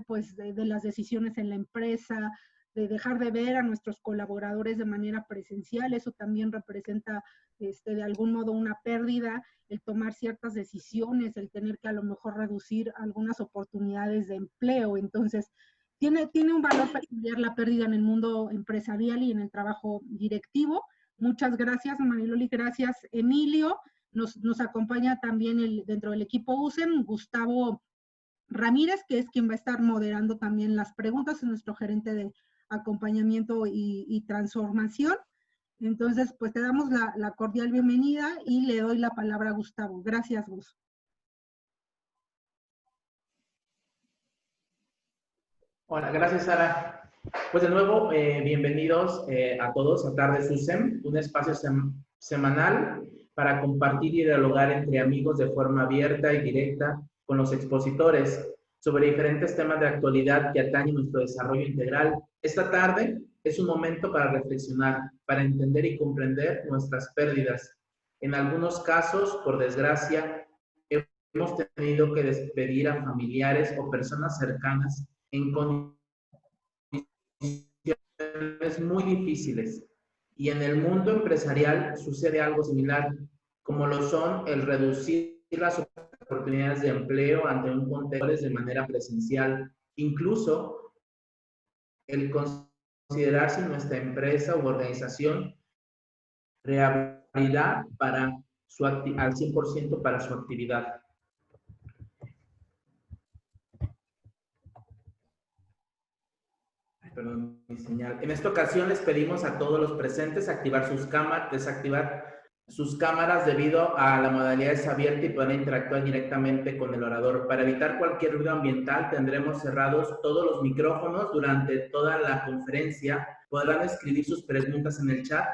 pues, de las decisiones en la empresa, de dejar de ver a nuestros colaboradores de manera presencial. Eso también representa de algún modo una pérdida, el tomar ciertas decisiones, el tener que a lo mejor reducir algunas oportunidades de empleo. Entonces, tiene un valor peculiar la pérdida en el mundo empresarial y en el trabajo directivo. Muchas gracias, Mariloli, gracias, Emilio. Nos acompaña también dentro del equipo USEM, Gustavo Ramírez, que es quien va a estar moderando también las preguntas, es nuestro gerente de acompañamiento y transformación. Entonces, pues te damos la cordial bienvenida y le doy la palabra a Gustavo. Gracias, Gus. Hola, gracias, Sara. Pues de nuevo, bienvenidos a todos a Tardes USEM, un espacio semanal para compartir y dialogar entre amigos de forma abierta y directa con los expositores sobre diferentes temas de actualidad que atañen nuestro desarrollo integral. Esta tarde es un momento para reflexionar, para entender y comprender nuestras pérdidas. En algunos casos, por desgracia, hemos tenido que despedir a familiares o personas cercanas en condiciones muy difíciles. Y en el mundo empresarial sucede algo similar, como lo son el reducir las oportunidades de empleo ante un contexto de manera presencial, incluso el considerar si nuestra empresa u organización reabrirá al 100% para su actividad. Perdón, mi señal. En esta ocasión les pedimos a todos los presentes desactivar sus cámaras debido a la modalidad es abierta y poder interactuar directamente con el orador. Para evitar cualquier ruido ambiental tendremos cerrados todos los micrófonos durante toda la conferencia. Podrán escribir sus preguntas en el chat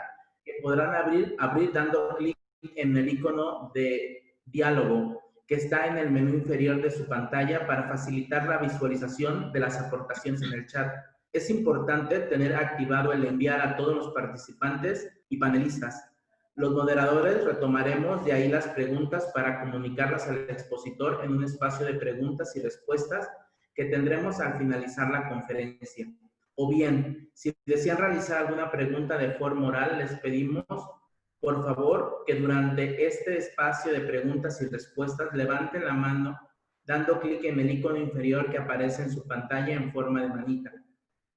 que podrán abrir dando clic en el icono de diálogo que está en el menú inferior de su pantalla para facilitar la visualización de las aportaciones en el chat. Es importante tener activado el enviar a todos los participantes y panelistas. Los moderadores retomaremos de ahí las preguntas para comunicarlas al expositor en un espacio de preguntas y respuestas que tendremos al finalizar la conferencia. O bien, si desean realizar alguna pregunta de forma oral, les pedimos, por favor, que durante este espacio de preguntas y respuestas levanten la mano dando clic en el icono inferior que aparece en su pantalla en forma de manita.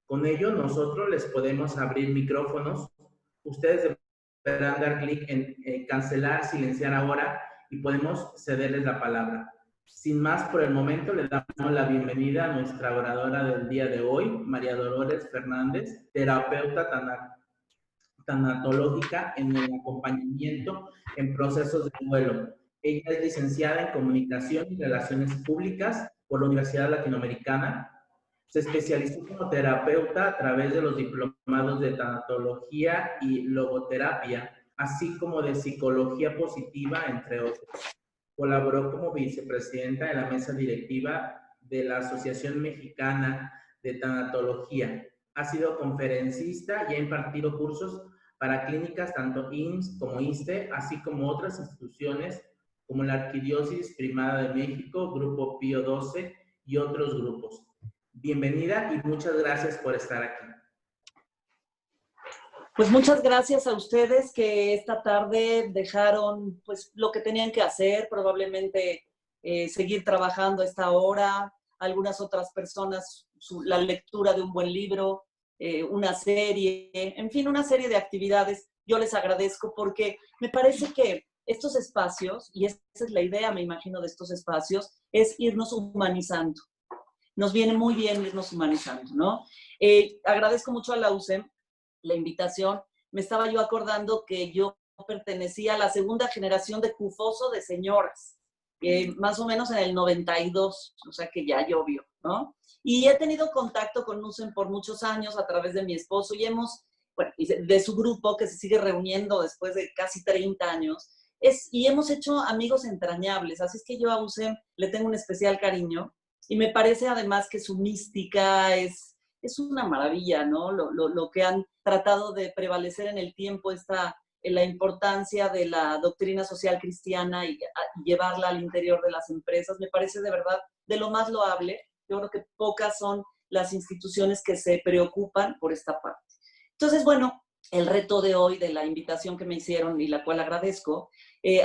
Con ello, nosotros les podemos abrir micrófonos. Ustedes deberán dar clic en cancelar, silenciar ahora y podemos cederles la palabra. Sin más por el momento, le damos la bienvenida a nuestra oradora del día de hoy, María Dolores Fernández, terapeuta tanatológica en el acompañamiento en procesos de duelo. Ella es licenciada en Comunicación y Relaciones Públicas por la Universidad Latinoamericana. Se especializó como terapeuta a través de los diplomados de tanatología y logoterapia, así como de psicología positiva, entre otros. Colaboró como vicepresidenta de la mesa directiva de la Asociación Mexicana de Tanatología. Ha sido conferencista y ha impartido cursos para clínicas tanto IMSS como ISSSTE, así como otras instituciones como la Arquidiócesis Primada de México, Grupo Pío XII y otros grupos. Bienvenida y muchas gracias por estar aquí. Pues muchas gracias a ustedes que esta tarde dejaron pues lo que tenían que hacer, probablemente seguir trabajando a esta hora, algunas otras personas la lectura de un buen libro, una serie, en fin, una serie de actividades. Yo les agradezco porque me parece que estos espacios, y esa es la idea, me imagino, de estos espacios, es irnos humanizando. Nos viene muy bien irnos humanizando, ¿no? Agradezco mucho a la USEM la invitación. Me estaba yo acordando que yo pertenecía a la segunda generación de CUFOSO de señoras, más o menos en el 92, o sea que ya llovió, ¿no? Y he tenido contacto con USEM por muchos años a través de mi esposo y bueno, de su grupo que se sigue reuniendo después de casi 30 años, y hemos hecho amigos entrañables, así es que yo a USEM le tengo un especial cariño y me parece además que su mística es una maravilla, ¿no? Lo que han tratado de prevalecer en el tiempo en la importancia de la doctrina social cristiana y llevarla al interior de las empresas, me parece de verdad de lo más loable. Yo creo que pocas son las instituciones que se preocupan por esta parte. Entonces, bueno, el reto de hoy, de la invitación que me hicieron y la cual agradezco,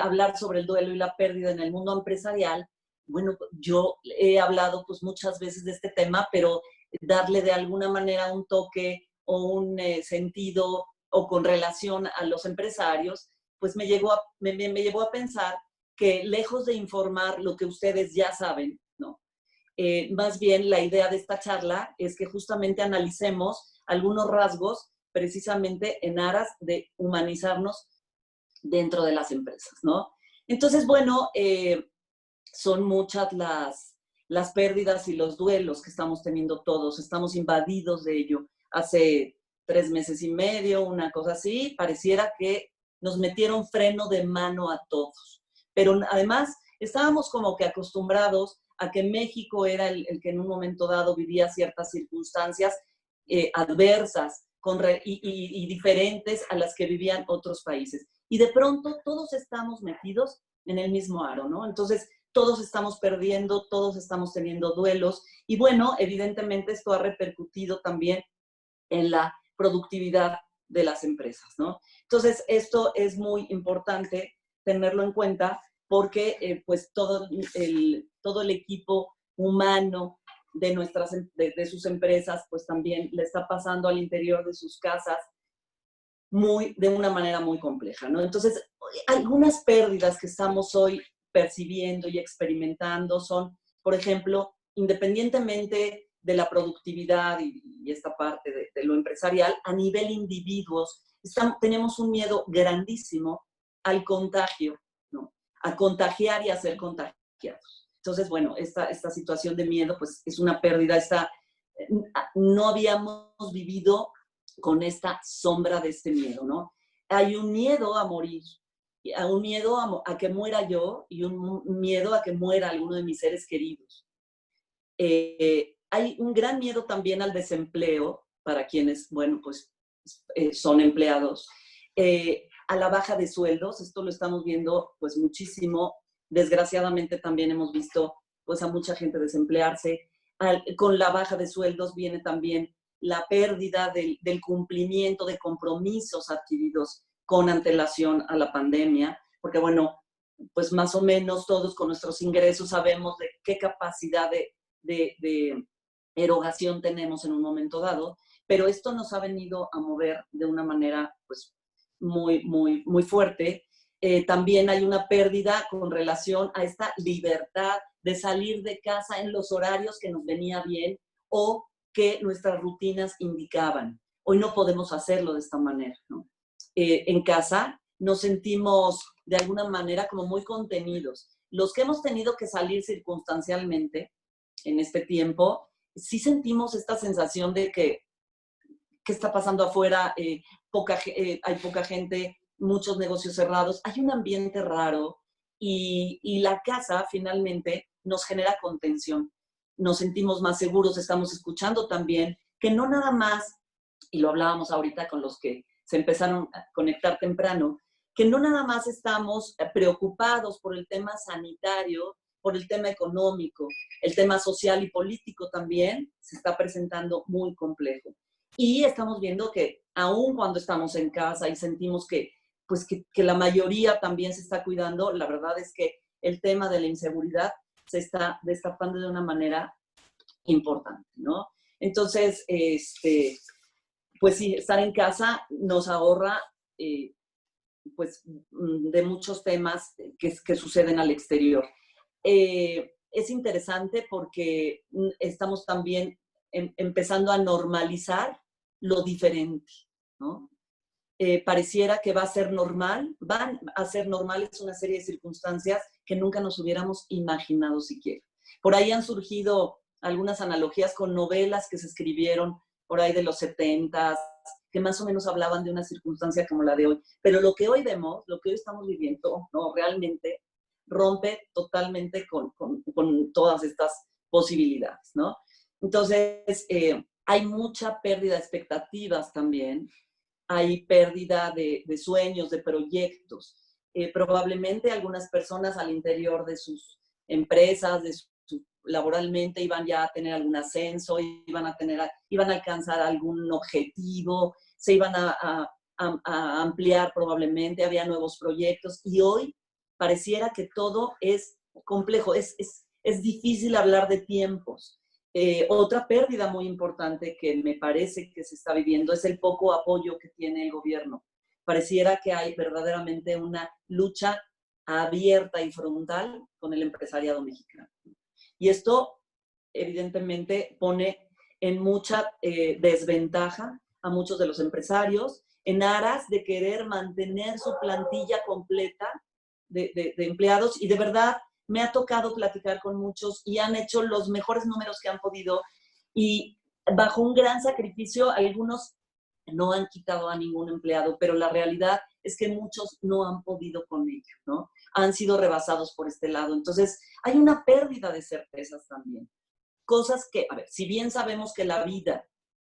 hablar sobre el duelo y la pérdida en el mundo empresarial. Bueno, yo he hablado pues muchas veces de este tema, pero darle de alguna manera un toque o un sentido o con relación a los empresarios, pues me llevó a pensar que lejos de informar lo que ustedes ya saben, ¿no? Más bien la idea de esta charla es que justamente analicemos algunos rasgos precisamente en aras de humanizarnos dentro de las empresas, ¿no? Entonces, bueno, son muchas las pérdidas y los duelos que estamos teniendo todos, estamos invadidos de ello. Hace 3 meses y medio, una cosa así, pareciera que nos metieron freno de mano a todos. Pero además estábamos como que acostumbrados a que México era el que en un momento dado vivía ciertas circunstancias adversas y diferentes a las que vivían otros países. Y de pronto todos estamos metidos en el mismo aro, ¿no? Entonces, todos estamos perdiendo, todos estamos teniendo duelos. Y bueno, evidentemente esto ha repercutido también en la productividad de las empresas, ¿no? Entonces, esto es muy importante tenerlo en cuenta porque pues todo el equipo humano de sus empresas, pues también le está pasando al interior de sus casas de una manera muy compleja, ¿no? Entonces, algunas pérdidas que estamos hoy percibiendo y experimentando son, por ejemplo, independientemente de la productividad y esta parte de lo empresarial, a nivel individuos, tenemos un miedo grandísimo al contagio, ¿no? A contagiar y a ser contagiados. Entonces, bueno, esta situación de miedo, pues es una pérdida, no habíamos vivido con esta sombra de este miedo, ¿no? Hay un miedo a morir, un miedo a que muera yo y un miedo a que muera alguno de mis seres queridos. Hay un gran miedo también al desempleo para quienes, bueno, pues son empleados, a la baja de sueldos. Esto lo estamos viendo pues muchísimo. Desgraciadamente también hemos visto pues a mucha gente desemplearse. Con la baja de sueldos viene también la pérdida del cumplimiento de compromisos adquiridos con antelación a la pandemia, porque bueno, pues más o menos todos con nuestros ingresos sabemos de qué capacidad de erogación tenemos en un momento dado, pero esto nos ha venido a mover de una manera pues muy, muy, muy fuerte. También hay una pérdida con relación a esta libertad de salir de casa en los horarios que nos venía bien o que nuestras rutinas indicaban. Hoy no podemos hacerlo de esta manera, ¿no? En casa nos sentimos de alguna manera como muy contenidos. Los que hemos tenido que salir circunstancialmente en este tiempo, sí sentimos esta sensación de que ¿qué está pasando afuera? Hay poca gente, muchos negocios cerrados, hay un ambiente raro y la casa finalmente nos genera contención. Nos sentimos más seguros, estamos escuchando también que no nada más, y lo hablábamos ahorita con los que se empezaron a conectar temprano, que no nada más estamos preocupados por el tema sanitario, por el tema económico, el tema social y político también se está presentando muy complejo. Y estamos viendo que aun cuando estamos en casa y sentimos que la mayoría también se está cuidando, la verdad es que el tema de la inseguridad se está destapando de una manera importante, ¿no? Entonces, pues sí, estar en casa nos ahorra pues de muchos temas que suceden al exterior. Es interesante porque estamos también empezando a normalizar lo diferente, ¿no? Pareciera que va a ser normal, van a ser normales una serie de circunstancias que nunca nos hubiéramos imaginado siquiera. Por ahí han surgido algunas analogías con novelas que se escribieron por ahí de los 70s, que más o menos hablaban de una circunstancia como la de hoy. Pero lo que hoy vemos, lo que hoy estamos viviendo, ¿no? Realmente rompe totalmente con todas estas posibilidades, ¿no? Entonces, hay mucha pérdida de expectativas también, hay pérdida de sueños, de proyectos. Probablemente algunas personas al interior de sus empresas, de laboralmente, iban ya a tener algún ascenso, iban a alcanzar algún objetivo, se iban a ampliar probablemente, había nuevos proyectos, y hoy pareciera que todo es complejo, es difícil hablar de tiempos. Otra pérdida muy importante que me parece que se está viviendo es el poco apoyo que tiene el gobierno. Pareciera que hay verdaderamente una lucha abierta y frontal con el empresariado mexicano. Y esto evidentemente pone en mucha desventaja a muchos de los empresarios en aras de querer mantener su plantilla completa de empleados, y de verdad me ha tocado platicar con muchos y han hecho los mejores números que han podido, y bajo un gran sacrificio algunos no han quitado a ningún empleado, pero la realidad es que muchos no han podido con ello, ¿no? Han sido rebasados por este lado. Entonces, hay una pérdida de certezas también. Cosas que, a ver, si bien sabemos que la vida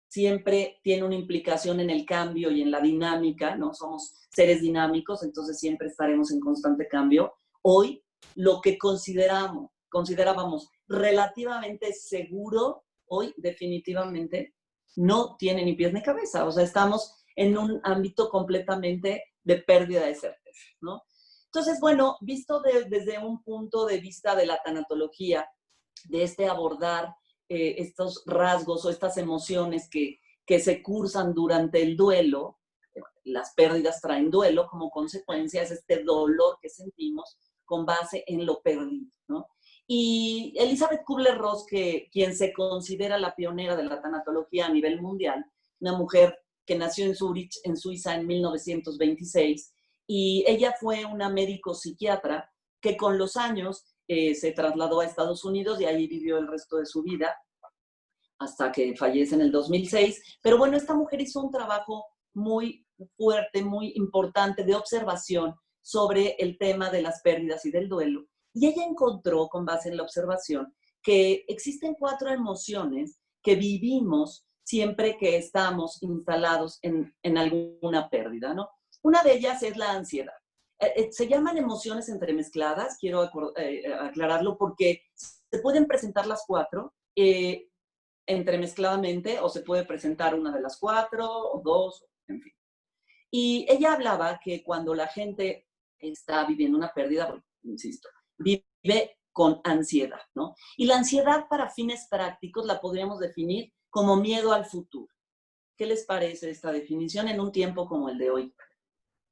siempre tiene una implicación en el cambio y en la dinámica, ¿no? Somos seres dinámicos, entonces siempre estaremos en constante cambio. Hoy, lo que considerábamos relativamente seguro, hoy definitivamente no tiene ni pies ni cabeza. O sea, estamos en un ámbito completamente de pérdida de certeza, ¿no? Entonces, bueno, visto desde un punto de vista de la tanatología, de abordar estos rasgos o estas emociones que se cursan durante el duelo, las pérdidas traen duelo, como consecuencia es este dolor que sentimos con base en lo perdido, ¿no? Y Elizabeth Kubler-Ross, quien se considera la pionera de la tanatología a nivel mundial, una mujer que nació en Zúrich, en Suiza, en 1926, y ella fue una médico psiquiatra que con los años se trasladó a Estados Unidos y ahí vivió el resto de su vida hasta que fallece en el 2006. Pero bueno, esta mujer hizo un trabajo muy fuerte, muy importante de observación sobre el tema de las pérdidas y del duelo. Y ella encontró, con base en la observación, que existen 4 emociones que vivimos siempre que estamos instalados en alguna pérdida, ¿no? Una de ellas es la ansiedad. Se llaman emociones entremezcladas, quiero aclararlo, porque se pueden presentar las 4 entremezcladamente, o se puede presentar una de las 4 o 2, en fin. Y ella hablaba que cuando la gente está viviendo una pérdida, bueno, insisto, vive con ansiedad, ¿no? Y la ansiedad, para fines prácticos, la podríamos definir como miedo al futuro. ¿Qué les parece esta definición en un tiempo como el de hoy?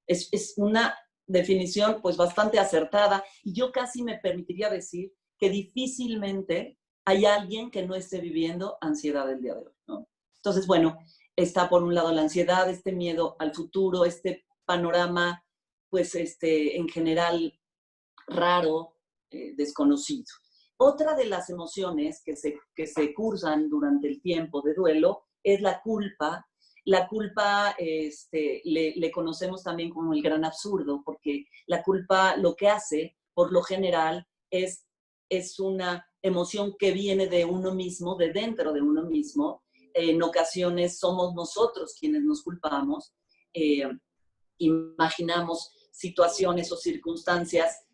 Es una definición pues bastante acertada, y yo casi me permitiría decir que difícilmente hay alguien que no esté viviendo ansiedad el día de hoy, ¿no? Entonces, bueno, está por un lado la ansiedad, este miedo al futuro, este panorama pues en general raro, desconocido. Otra de las emociones que se cursan durante el tiempo de duelo es la culpa. La culpa le conocemos también como el gran absurdo, porque la culpa lo que hace, por lo general, es una emoción que viene de uno mismo, de dentro de uno mismo. En ocasiones somos nosotros quienes nos culpamos. Imaginamos situaciones o circunstancias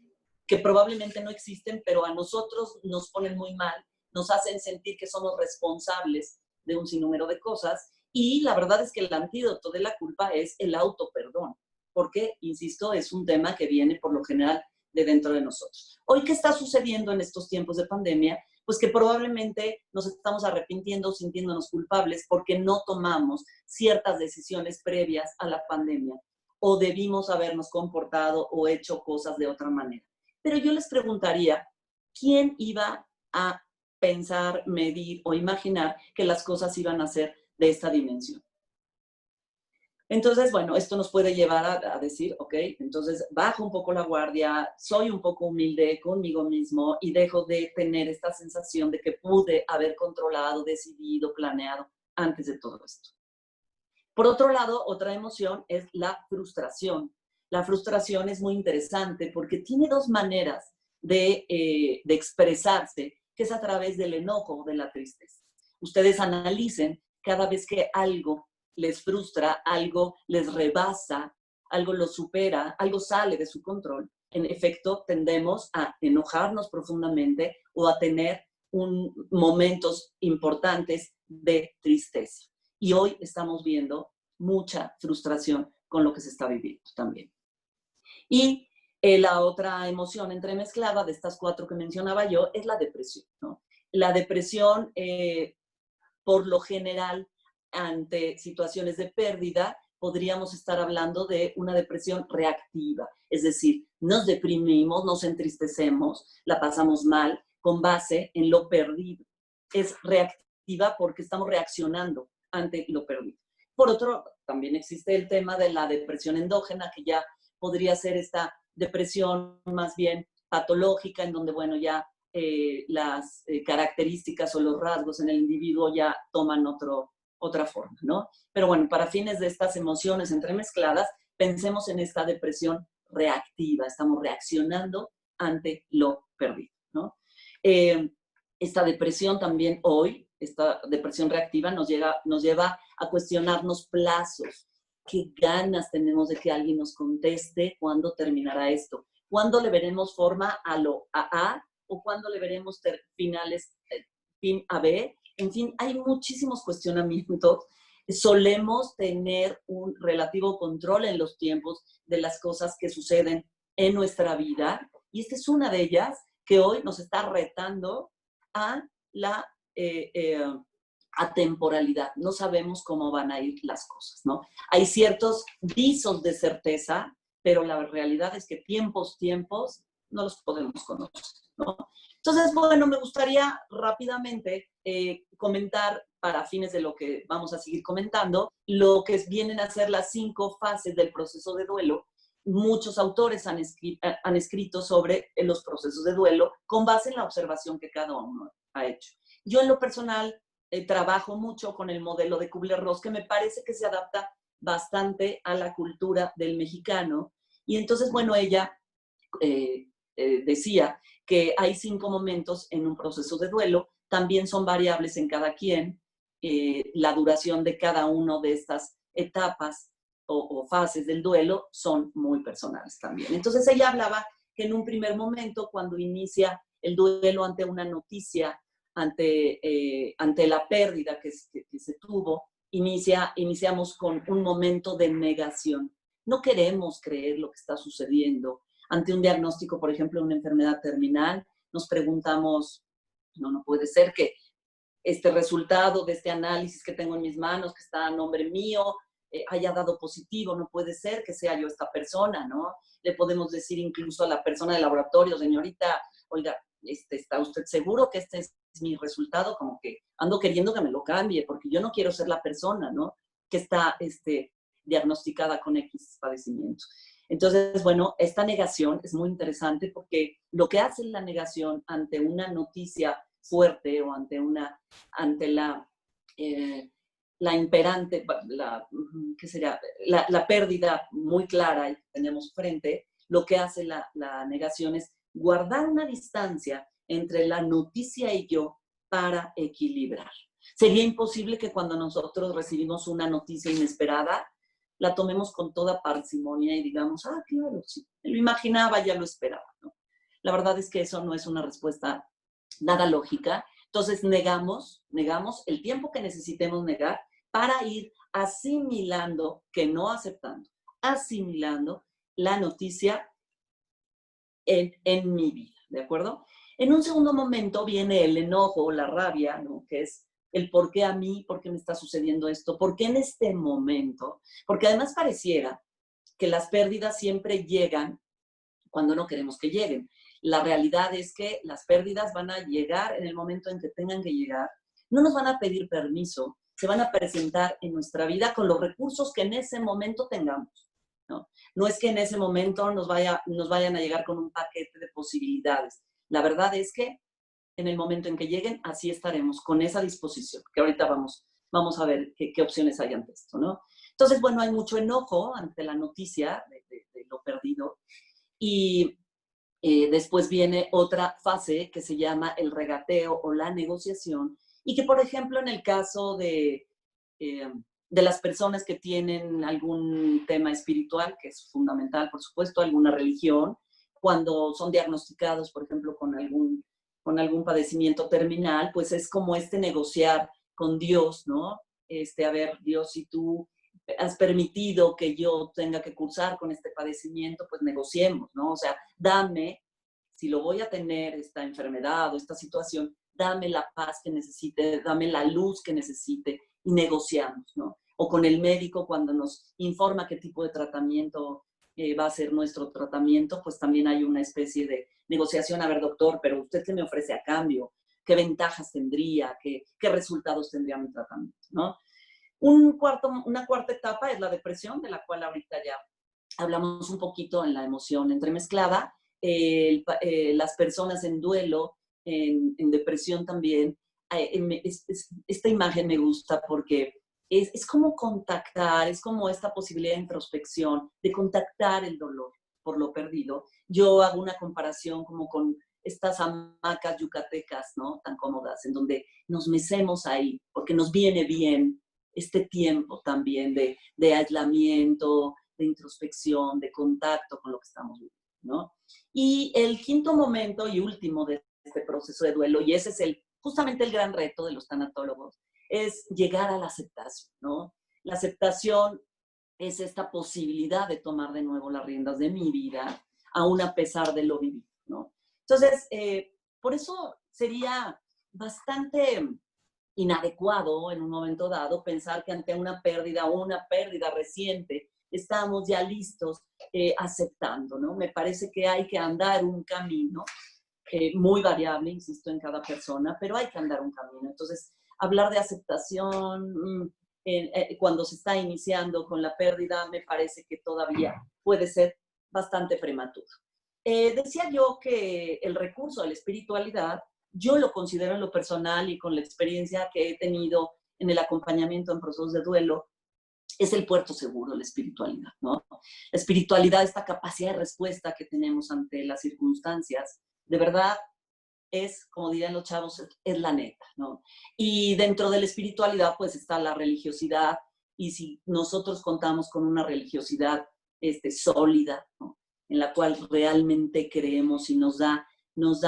que probablemente no existen, pero a nosotros nos ponen muy mal, nos hacen sentir que somos responsables de un sinnúmero de cosas. Y la verdad es que el antídoto de la culpa es el autoperdón, porque, insisto, es un tema que viene por lo general de dentro de nosotros. Hoy, ¿qué está sucediendo en estos tiempos de pandemia? Pues que probablemente nos estamos arrepintiendo, sintiéndonos culpables porque no tomamos ciertas decisiones previas a la pandemia, o debimos habernos comportado o hecho cosas de otra manera. Pero yo les preguntaría, ¿quién iba a pensar, medir o imaginar que las cosas iban a ser de esta dimensión? Entonces, bueno, esto nos puede llevar a decir, ok, entonces bajo un poco la guardia, soy un poco humilde conmigo mismo y dejo de tener esta sensación de que pude haber controlado, decidido, planeado antes de todo esto. Por otro lado, otra emoción es la frustración. La frustración es muy interesante porque tiene 2 maneras de expresarse, que es a través del enojo o de la tristeza. Ustedes analicen cada vez que algo les frustra, algo les rebasa, algo los supera, algo sale de su control. En efecto, tendemos a enojarnos profundamente o a tener momentos importantes de tristeza. Y hoy estamos viendo mucha frustración con lo que se está viviendo también. Y la otra emoción entremezclada de estas 4 que mencionaba yo es la depresión, ¿no? La depresión, por lo general, ante situaciones de pérdida, podríamos estar hablando de una depresión reactiva. Es decir, nos deprimimos, nos entristecemos, la pasamos mal con base en lo perdido. Es reactiva porque estamos reaccionando ante lo perdido. Por otro, también existe el tema de la depresión endógena, que ya podría ser esta depresión más bien patológica, en donde, bueno, ya las características o los rasgos en el individuo ya toman otra forma, ¿no? Pero bueno, para fines de estas emociones entremezcladas, pensemos en esta depresión reactiva, estamos reaccionando ante lo perdido, ¿no? Esta depresión también hoy, esta depresión reactiva nos lleva a cuestionarnos plazos. ¿Qué ganas tenemos de que alguien nos conteste cuándo terminará esto? ¿Cuándo le veremos forma a A o cuándo le veremos finales, fin a B? En fin, hay muchísimos cuestionamientos. Solemos tener un relativo control en los tiempos de las cosas que suceden en nuestra vida. Y esta es una de ellas que hoy nos está retando a la atemporalidad. No sabemos cómo van a ir las cosas, ¿no? Hay ciertos visos de certeza, pero la realidad es que tiempos no los podemos conocer, ¿no? Entonces, bueno, me gustaría rápidamente comentar, para fines de lo que vamos a seguir comentando, lo que vienen a ser las 5 fases del proceso de duelo. Muchos autores han escrito sobre los procesos de duelo con base en la observación que cada uno ha hecho. Yo en lo personal trabajo mucho con el modelo de Kubler-Ross, que me parece que se adapta bastante a la cultura del mexicano. Y entonces, bueno, ella decía que hay 5 momentos en un proceso de duelo, también son variables en cada quien, la duración de cada una de estas etapas o fases del duelo son muy personales también. Entonces ella hablaba que en un primer momento, cuando inicia el duelo ante una noticia, ante la pérdida que se tuvo, iniciamos con un momento de negación. No queremos creer lo que está sucediendo. Ante un diagnóstico, por ejemplo, de una enfermedad terminal, nos preguntamos, no puede ser que este resultado de este análisis que tengo en mis manos, que está a nombre mío, haya dado positivo, no puede ser que sea yo esta persona, ¿no? Le podemos decir incluso a la persona del laboratorio, señorita, oiga, ¿está usted seguro que este es mi resultado? Como que ando queriendo que me lo cambie, porque yo no quiero ser la persona, ¿no?, que está diagnosticada con X padecimiento. Entonces, bueno, esta negación es muy interesante porque lo que hace la negación ante una noticia fuerte o ante la imperante, ¿qué sería? La pérdida muy clara que tenemos frente, lo que hace la negación es guardar una distancia entre la noticia y yo para equilibrar. Sería imposible que cuando nosotros recibimos una noticia inesperada, la tomemos con toda parsimonia y digamos, claro, sí, lo imaginaba, ya lo esperaba, ¿no? La verdad es que eso no es una respuesta nada lógica. Entonces negamos el tiempo que necesitemos negar para ir asimilando, que no aceptando, asimilando la noticia en mi vida, ¿de acuerdo? En un segundo momento viene el enojo, la rabia, ¿no?, que es el por qué a mí, por qué me está sucediendo esto, por qué en este momento, porque además pareciera que las pérdidas siempre llegan cuando no queremos que lleguen. La realidad es que las pérdidas van a llegar en el momento en que tengan que llegar, no nos van a pedir permiso, se van a presentar en nuestra vida con los recursos que en ese momento tengamos, ¿no? No es que en ese momento nos vayan a llegar con un paquete de posibilidades. La verdad es que en el momento en que lleguen, así estaremos, con esa disposición, que ahorita vamos a ver qué opciones hay ante esto, ¿no? Entonces, bueno, hay mucho enojo ante la noticia de lo perdido, y después viene otra fase que se llama el regateo o la negociación, y que, por ejemplo, en el caso de las personas que tienen algún tema espiritual, que es fundamental, por supuesto, alguna religión, cuando son diagnosticados, por ejemplo, con algún con algún padecimiento terminal, pues es como negociar con Dios, ¿no? A ver, Dios, si tú has permitido que yo tenga que cursar con este padecimiento, pues negociemos, ¿no? O sea, dame, si lo voy a tener, esta enfermedad o esta situación, dame la paz que necesite, dame la luz que necesite y negociamos, ¿no? O con el médico cuando nos informa qué tipo de tratamiento va a ser nuestro tratamiento, pues también hay una especie de negociación. A ver, doctor, pero ¿usted qué me ofrece a cambio? ¿Qué ventajas tendría? ¿Qué resultados tendría mi tratamiento? ¿No? Una cuarta etapa es la depresión, de la cual ahorita ya hablamos un poquito en la emoción entremezclada. Las personas en duelo, en depresión también. Esta imagen me gusta porque es como contactar, es como esta posibilidad de introspección, de contactar el dolor por lo perdido. Yo hago una comparación como con estas hamacas yucatecas, ¿no? Tan cómodas, en donde nos mecemos ahí, porque nos viene bien este tiempo también de aislamiento, de introspección, de contacto con lo que estamos viviendo, ¿no? Y el quinto momento y último de este proceso de duelo, y ese es justamente el gran reto de los tanatólogos, es llegar a la aceptación, ¿no? La aceptación es esta posibilidad de tomar de nuevo las riendas de mi vida, aún a pesar de lo vivido, ¿no? Entonces, por eso sería bastante inadecuado en un momento dado pensar que ante una pérdida o una pérdida reciente estamos ya listos aceptando, ¿no? Me parece que hay que andar un camino muy variable, insisto, en cada persona, pero hay que andar un camino. Entonces, hablar de aceptación cuando se está iniciando con la pérdida me parece que todavía puede ser bastante prematuro. Decía yo que el recurso a la espiritualidad, yo lo considero en lo personal y con la experiencia que he tenido en el acompañamiento en procesos de duelo, es el puerto seguro, la espiritualidad, ¿no? La espiritualidad, esta capacidad de respuesta que tenemos ante las circunstancias, de verdad es, como dirían los chavos, es la neta, ¿no? Y dentro de la espiritualidad, pues está la religiosidad, y si nosotros contamos con una religiosidad sólida, ¿no? En la cual realmente creemos y nos da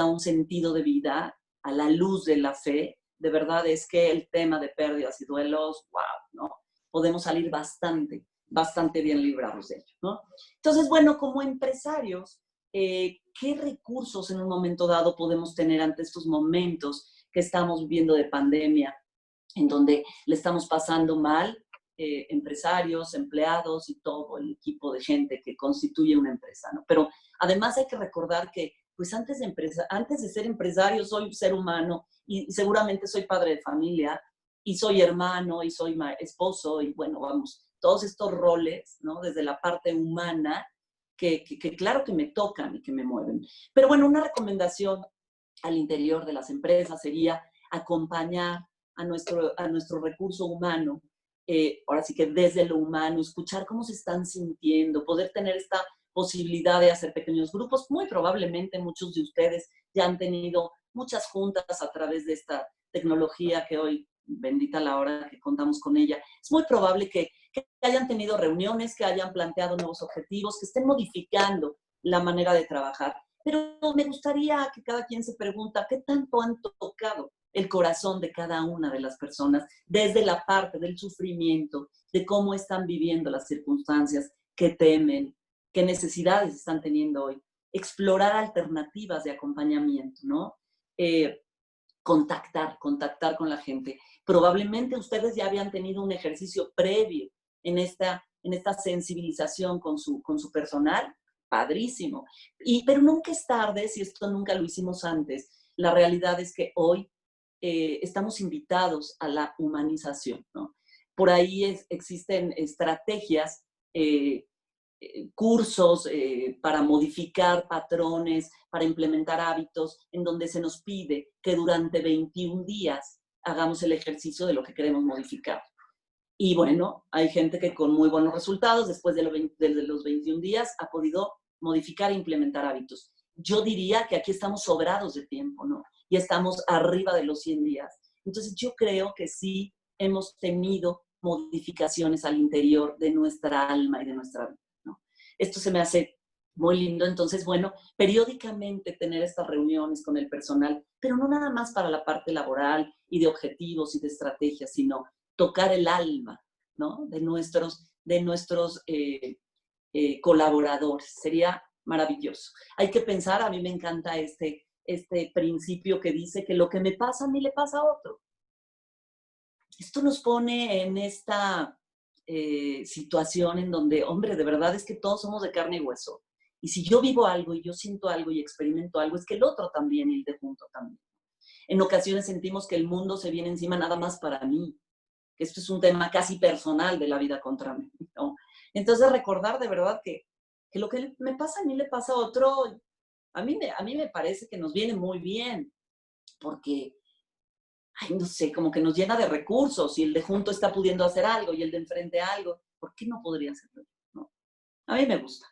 un sentido de vida a la luz de la fe, de verdad es que el tema de pérdidas y duelos, wow, ¿no? Podemos salir bastante bien librados de ello, ¿no? Entonces, bueno, como empresarios, ¿qué recursos en un momento dado podemos tener ante estos momentos que estamos viviendo de pandemia, en donde le estamos pasando mal, empresarios, empleados y todo el equipo de gente que constituye una empresa, ¿no? Pero además hay que recordar que pues antes de ser empresario soy un ser humano y seguramente soy padre de familia y soy hermano y soy esposo y bueno, vamos, todos estos roles, ¿no? Desde la parte humana que claro que me tocan y que me mueven. Pero bueno, una recomendación al interior de las empresas sería acompañar a nuestro recurso humano, ahora sí que desde lo humano, escuchar cómo se están sintiendo, poder tener esta posibilidad de hacer pequeños grupos. Muy probablemente muchos de ustedes ya han tenido muchas juntas a través de esta tecnología que hoy, bendita la hora que contamos con ella. Es muy probable que hayan tenido reuniones, que hayan planteado nuevos objetivos, que estén modificando la manera de trabajar. Pero me gustaría que cada quien se pregunta qué tanto han tocado el corazón de cada una de las personas desde la parte del sufrimiento, de cómo están viviendo las circunstancias, qué temen, qué necesidades están teniendo hoy. Explorar alternativas de acompañamiento, ¿no? Contactar con la gente. Probablemente ustedes ya habían tenido un ejercicio previo en esta sensibilización con su personal, padrísimo. Pero nunca es tarde si esto nunca lo hicimos antes. La realidad es que hoy estamos invitados a la humanización, ¿no? Por ahí existen estrategias, cursos para modificar patrones, para implementar hábitos, en donde se nos pide que durante 21 días hagamos el ejercicio de lo que queremos modificar. Y bueno, hay gente que con muy buenos resultados, después de los 21 días, ha podido modificar e implementar hábitos. Yo diría que aquí estamos sobrados de tiempo, ¿no? Y estamos arriba de los 100 días. Entonces yo creo que sí hemos tenido modificaciones al interior de nuestra alma y de nuestra vida, ¿no? Esto se me hace Muy lindo. Entonces, bueno, periódicamente tener estas reuniones con el personal, pero no nada más para la parte laboral y de objetivos y de estrategias, sino tocar el alma, ¿no? De nuestros colaboradores. Sería maravilloso. Hay que pensar, a mí me encanta este principio que dice que lo que me pasa a mí le pasa a otro. Esto nos pone en esta situación en donde, hombre, de verdad es que todos somos de carne y hueso. Y si yo vivo algo y yo siento algo y experimento algo, es que el otro también y el de junto también. En ocasiones sentimos que el mundo se viene encima nada más para mí, que esto es un tema casi personal de la vida contra mí, ¿no? Entonces recordar de verdad que lo que me pasa a mí le pasa a otro, a mí me parece que nos viene muy bien, porque, ay, no sé, como que nos llena de recursos y el de junto está pudiendo hacer algo y el de enfrente algo, ¿por qué no podría hacerlo? ¿No? A mí me gusta.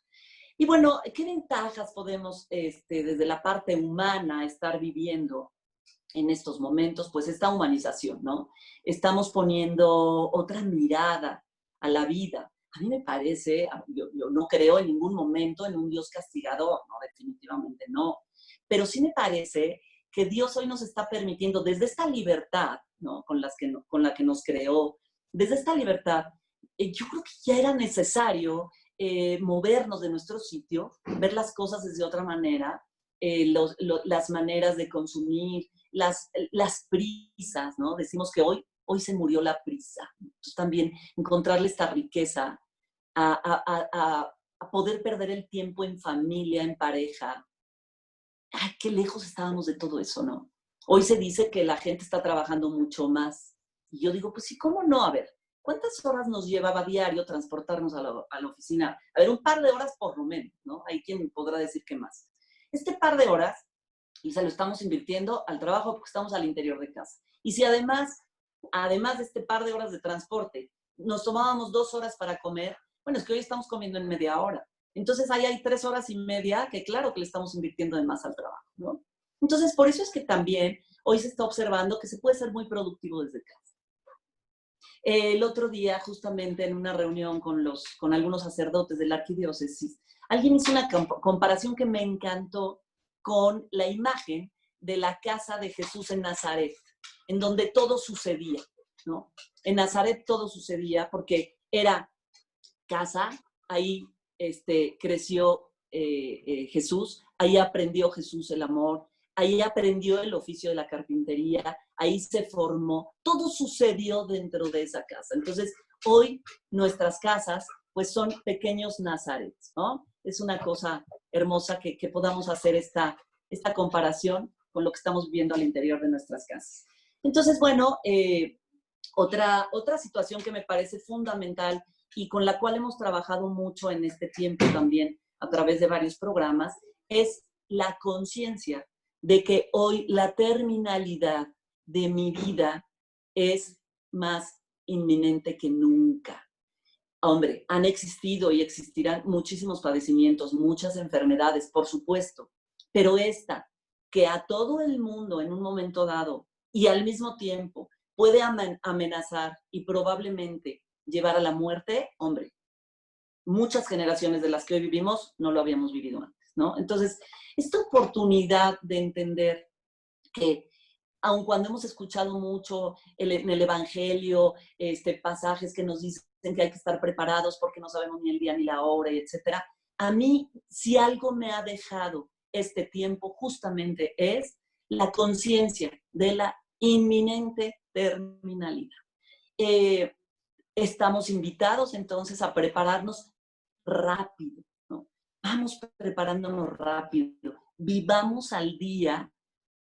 Y bueno, ¿qué ventajas podemos desde la parte humana estar viviendo en estos momentos? Pues esta humanización, ¿no? Estamos poniendo otra mirada a la vida. A mí me parece, yo no creo en ningún momento en un Dios castigador, no, definitivamente no. Pero sí me parece que Dios hoy nos está permitiendo, desde esta libertad, ¿no? Con la que nos creó, desde esta libertad, yo creo que ya era necesario movernos de nuestro sitio, ver las cosas desde otra manera, las maneras de consumir, las prisas, ¿no? Decimos que hoy se murió la prisa. Entonces también encontrarle esta riqueza a poder perder el tiempo en familia, en pareja. Ay, qué lejos estábamos de todo eso, ¿no? Hoy se dice que la gente está trabajando mucho más. Y yo digo, pues sí, ¿cómo no? A ver, ¿cuántas horas nos llevaba diario transportarnos a la oficina? A ver, un par de horas por lo menos, ¿no? Hay quien podrá decir que más. Este par de horas, y se lo estamos invirtiendo al trabajo porque estamos al interior de casa. Y si además de este par de horas de transporte, nos tomábamos 2 horas para comer, bueno, es que hoy estamos comiendo en media hora. Entonces ahí hay 3 horas y media que claro que le estamos invirtiendo de más al trabajo, ¿no? Entonces, por eso es que también hoy se está observando que se puede ser muy productivo desde casa. El otro día, justamente en una reunión con algunos sacerdotes de la arquidiócesis, alguien hizo una comparación que me encantó con la imagen de la casa de Jesús en Nazaret, en donde todo sucedía, ¿no? En Nazaret todo sucedía porque era casa, ahí creció Jesús, ahí aprendió Jesús el amor, ahí aprendió el oficio de la carpintería, ahí se formó, todo sucedió dentro de esa casa. Entonces, hoy nuestras casas pues son pequeños Nazarets, ¿no? Es una cosa hermosa que podamos hacer esta comparación con lo que estamos viviendo al interior de nuestras casas. Entonces, bueno, otra situación que me parece fundamental y con la cual hemos trabajado mucho en este tiempo también a través de varios programas, es la conciencia de que hoy la terminalidad de mi vida es más inminente que nunca. Hombre, han existido y existirán muchísimos padecimientos, muchas enfermedades, por supuesto, pero esta, que a todo el mundo en un momento dado y al mismo tiempo puede amenazar y probablemente llevar a la muerte, hombre, muchas generaciones de las que hoy vivimos no lo habíamos vivido antes, ¿no? Entonces, esta oportunidad de entender que aun cuando hemos escuchado mucho en el Evangelio pasajes que nos dicen que hay que estar preparados porque no sabemos ni el día ni la hora, etcétera, a mí, si algo me ha dejado este tiempo, justamente es la conciencia de la inminente terminalidad. Estamos invitados entonces a prepararnos rápido, ¿no? Vamos preparándonos rápido, vivamos al día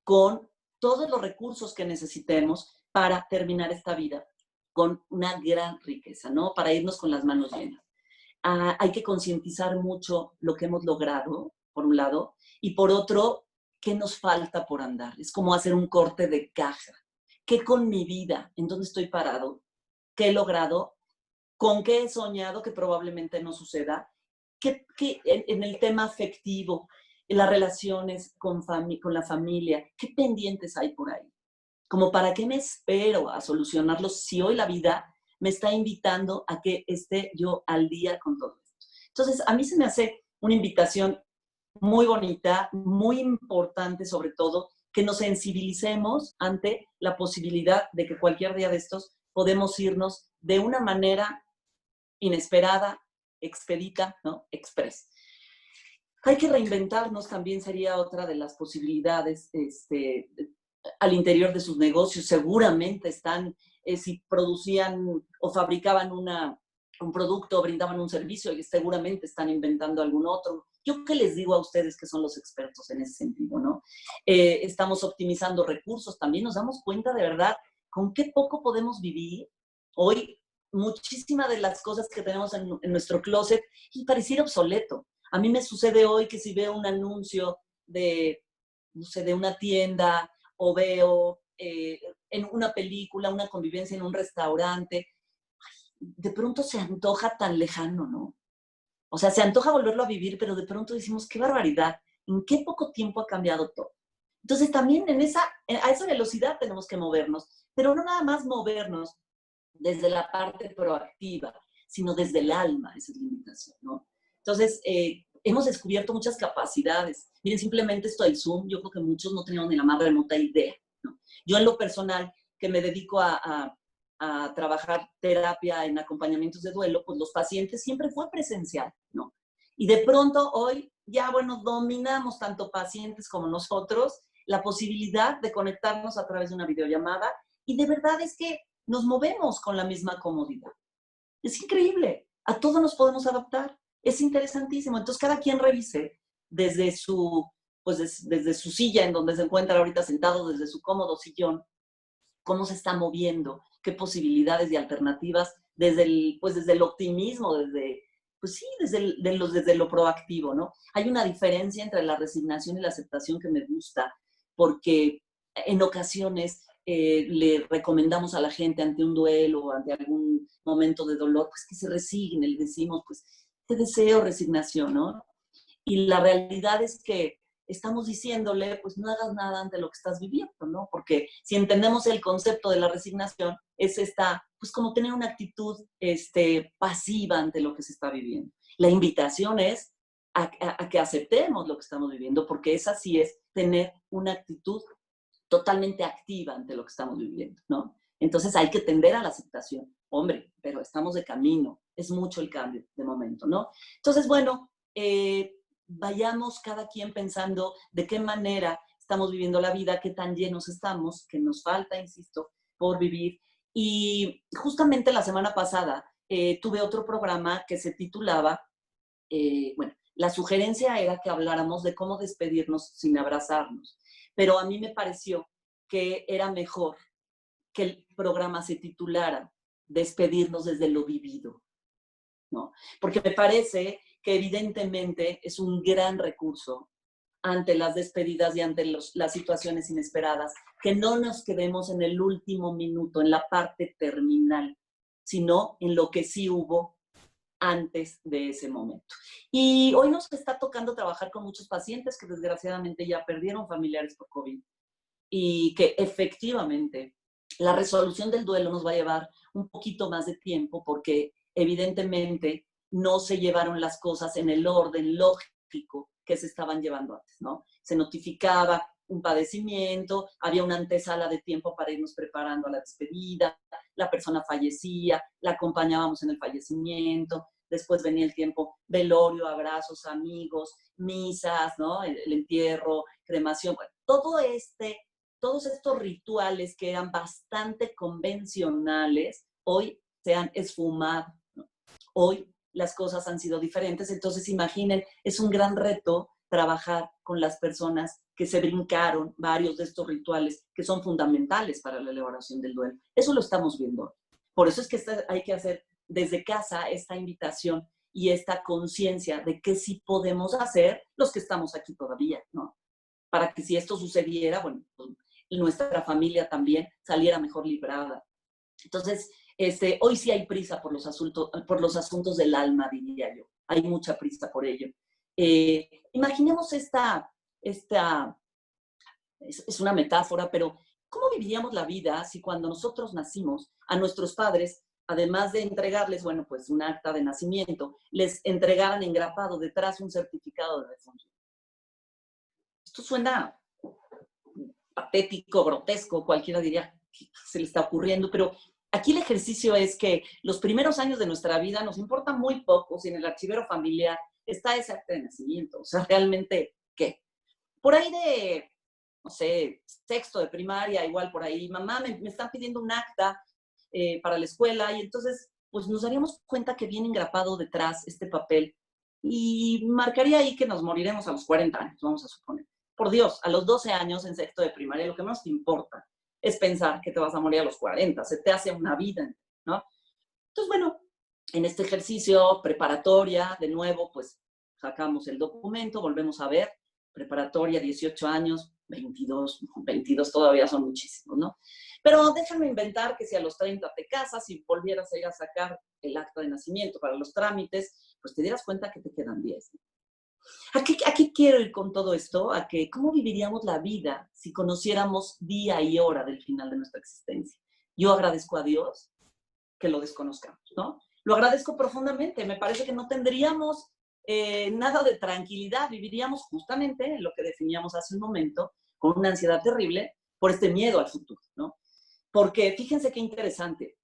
con todos los recursos que necesitemos para terminar esta vida con una gran riqueza, ¿no? Para irnos con las manos llenas. Hay que concientizar mucho lo que hemos logrado, por un lado, y por otro, ¿qué nos falta por andar? Es como hacer un corte de caja. ¿Qué con mi vida? ¿En dónde estoy parado? ¿Qué he logrado? ¿Con qué he soñado que probablemente no suceda? ¿Qué en el tema afectivo, en las relaciones con la familia, qué pendientes hay por ahí? Como para qué me espero a solucionarlos si hoy la vida me está invitando a que esté yo al día con todo esto. Entonces, a mí se me hace una invitación muy bonita, muy importante sobre todo, que nos sensibilicemos ante la posibilidad de que cualquier día de estos podemos irnos de una manera inesperada, expedita, ¿no? Express. Hay que reinventarnos también sería otra de las posibilidades al interior de sus negocios. Seguramente están, si producían o fabricaban un producto o brindaban un servicio, y seguramente están inventando algún otro. Yo qué les digo a ustedes que son los expertos en ese sentido, ¿no? Estamos optimizando recursos, también nos damos cuenta de verdad con qué poco podemos vivir. Hoy, muchísimas de las cosas que tenemos en nuestro closet y pareciera obsoleto. A mí me sucede hoy que si veo un anuncio de, no sé, de una tienda o veo en una película, una convivencia en un restaurante, de pronto se antoja tan lejano, ¿no? O sea, se antoja volverlo a vivir, pero de pronto decimos, qué barbaridad, ¿en qué poco tiempo ha cambiado todo? Entonces también a esa velocidad tenemos que movernos, pero no nada más movernos desde la parte proactiva, sino desde el alma, esa es la invitación, ¿no? Entonces, hemos descubierto muchas capacidades. Miren, simplemente esto del Zoom, yo creo que muchos no teníamos ni la más remota idea, ¿no? Yo en lo personal, que me dedico a trabajar terapia en acompañamientos de duelo, pues los pacientes siempre fue presencial, ¿no? Y de pronto hoy ya, bueno, dominamos tanto pacientes como nosotros la posibilidad de conectarnos a través de una videollamada y de verdad es que nos movemos con la misma comodidad. Es increíble. A todo nos podemos adaptar. Es interesantísimo. Entonces, cada quien revise desde su silla en donde se encuentra ahorita sentado, desde su cómodo sillón, cómo se está moviendo, qué posibilidades y alternativas desde el optimismo, desde lo proactivo, ¿no? Hay una diferencia entre la resignación y la aceptación que me gusta, porque en ocasiones le recomendamos a la gente ante un duelo o ante algún momento de dolor, pues que se resigne, le decimos, pues te deseo resignación, ¿no? Y la realidad es que estamos diciéndole, pues no hagas nada ante lo que estás viviendo, ¿no? Porque si entendemos el concepto de la resignación, es pues como tener una actitud pasiva ante lo que se está viviendo. La invitación es a que aceptemos lo que estamos viviendo, porque esa sí es tener una actitud totalmente activa ante lo que estamos viviendo, ¿no? Entonces hay que tender a la aceptación. Hombre, pero estamos de camino. Es mucho el cambio de momento, ¿no? Entonces, bueno, vayamos cada quien pensando de qué manera estamos viviendo la vida, qué tan llenos estamos, que nos falta, insisto, por vivir. Y justamente la semana pasada tuve otro programa que se titulaba, la sugerencia era que habláramos de cómo despedirnos sin abrazarnos. Pero a mí me pareció que era mejor que el programa se titulara Despedirnos desde lo vivido, ¿no? Porque me parece que evidentemente es un gran recurso ante las despedidas y ante las situaciones inesperadas, que no nos quedemos en el último minuto, en la parte terminal, sino en lo que sí hubo antes de ese momento. Y hoy nos está tocando trabajar con muchos pacientes que desgraciadamente ya perdieron familiares por COVID y que efectivamente la resolución del duelo nos va a llevar un poquito más de tiempo porque evidentemente no se llevaron las cosas en el orden lógico que se estaban llevando antes, ¿no? Se notificaba un padecimiento, había una antesala de tiempo para irnos preparando a la despedida, la persona fallecía, la acompañábamos en el fallecimiento, después venía el tiempo velorio, abrazos, amigos, misas, ¿no? El entierro, cremación, bueno, todos estos rituales que eran bastante convencionales, hoy se han esfumado, ¿no? Hoy las cosas han sido diferentes, entonces imaginen, es un gran reto trabajar con las personas que se brincaron varios de estos rituales que son fundamentales para la elaboración del duelo. Eso lo estamos viendo. Por eso es que hay que hacer desde casa esta invitación y esta conciencia de qué sí podemos hacer los que estamos aquí todavía, ¿no? Para que si esto sucediera, bueno, pues nuestra familia también saliera mejor librada. Entonces, hoy sí hay prisa por los asuntos del alma, diría yo. Hay mucha prisa por ello. Imaginemos es una metáfora, pero ¿cómo viviríamos la vida si cuando nosotros nacimos a nuestros padres además de entregarles, bueno, pues un acta de nacimiento, les entregaran engrapado detrás un certificado de defunción. Esto suena patético, grotesco, cualquiera diría que se le está ocurriendo, pero aquí el ejercicio es que los primeros años de nuestra vida nos importa muy poco si en el archivero familiar está ese acta de nacimiento. O sea, realmente, ¿qué? Por ahí de, no sé, sexto de primaria, igual por ahí, mamá, me están pidiendo un acta para la escuela, y entonces, pues nos daríamos cuenta que viene engrapado detrás este papel y marcaría ahí que nos moriremos a los 40 años, vamos a suponer. Por Dios, a los 12 años en sexto de primaria, lo que menos te importa es pensar que te vas a morir a los 40, se te hace una vida, ¿no? Entonces, bueno, en este ejercicio preparatoria, de nuevo, pues sacamos el documento, volvemos a ver, preparatoria, 18 años, 22 todavía son muchísimos, ¿no? Pero déjame inventar que si a los 30 te casas y volvieras a ir a sacar el acta de nacimiento para los trámites, pues te dieras cuenta que te quedan 10, ¿no? ¿A qué quiero ir con todo esto? A que cómo viviríamos la vida si conociéramos día y hora del final de nuestra existencia. Yo agradezco a Dios que lo desconozcamos, ¿no? Lo agradezco profundamente. Me parece que no tendríamos nada de tranquilidad. Viviríamos justamente en lo que definíamos hace un momento, con una ansiedad terrible por este miedo al futuro, ¿no? Porque fíjense qué interesante.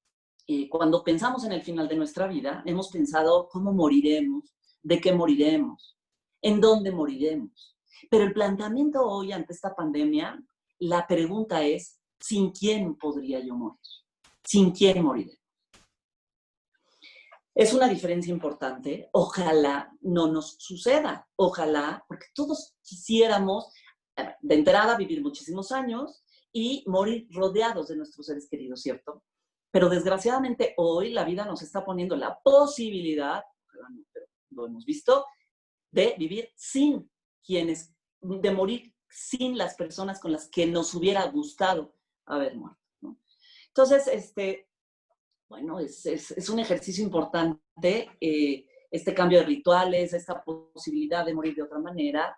Cuando pensamos en el final de nuestra vida, hemos pensado cómo moriremos, de qué moriremos, en dónde moriremos. Pero el planteamiento hoy ante esta pandemia, la pregunta es, ¿sin quién podría yo morir? ¿Sin quién moriré? Es una diferencia importante. Ojalá no nos suceda. Ojalá, porque todos quisiéramos, de entrada, vivir muchísimos años y morir rodeados de nuestros seres queridos, ¿cierto? Pero desgraciadamente hoy la vida nos está poniendo la posibilidad, ojalá no, pero lo hemos visto, de vivir sin quienes, de morir sin las personas con las que nos hubiera gustado haber muerto, ¿no? Entonces, bueno, es un ejercicio importante, este cambio de rituales, esta posibilidad de morir de otra manera.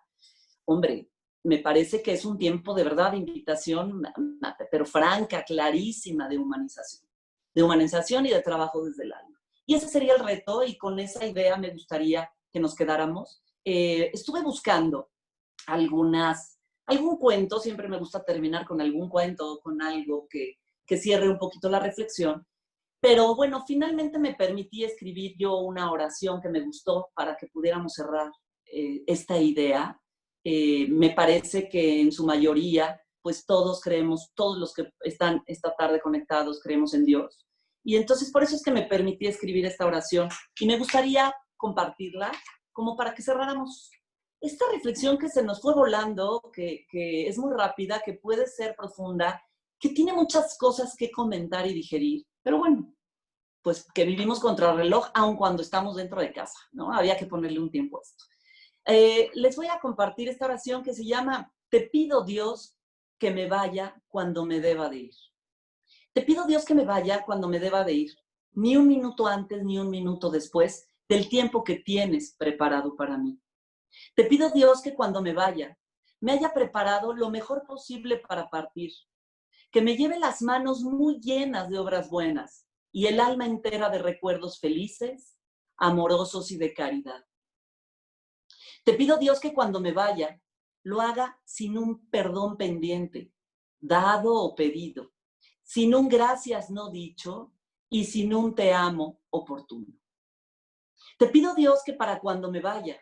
Hombre, me parece que es un tiempo de verdad de invitación, pero franca, clarísima, de humanización y de trabajo desde el alma. Y ese sería el reto, y con esa idea me gustaría que nos quedáramos. Estuve buscando algún cuento, siempre me gusta terminar con algún cuento, con algo que cierre un poquito la reflexión. Pero bueno, finalmente me permití escribir yo una oración que me gustó para que pudiéramos cerrar esta idea. Me parece que en su mayoría, pues todos creemos, todos los que están esta tarde conectados, creemos en Dios. Y entonces por eso es que me permití escribir esta oración y me gustaría compartirla como para que cerráramos esta reflexión que se nos fue volando, que es muy rápida, que puede ser profunda, que tiene muchas cosas que comentar y digerir. Pero bueno, pues que vivimos contra el reloj, aun cuando estamos dentro de casa, ¿no? Había que ponerle un tiempo a esto. Les voy a compartir esta oración que se llama Te pido, Dios, que me vaya cuando me deba de ir. Te pido, Dios, que me vaya cuando me deba de ir, ni un minuto antes ni un minuto después del tiempo que tienes preparado para mí. Te pido, Dios, que cuando me vaya, me haya preparado lo mejor posible para partir, que me lleve las manos muy llenas de obras buenas y el alma entera de recuerdos felices, amorosos y de caridad. Te pido, Dios, que cuando me vaya, lo haga sin un perdón pendiente, dado o pedido, sin un gracias no dicho y sin un te amo oportuno. Te pido, Dios, que para cuando me vaya,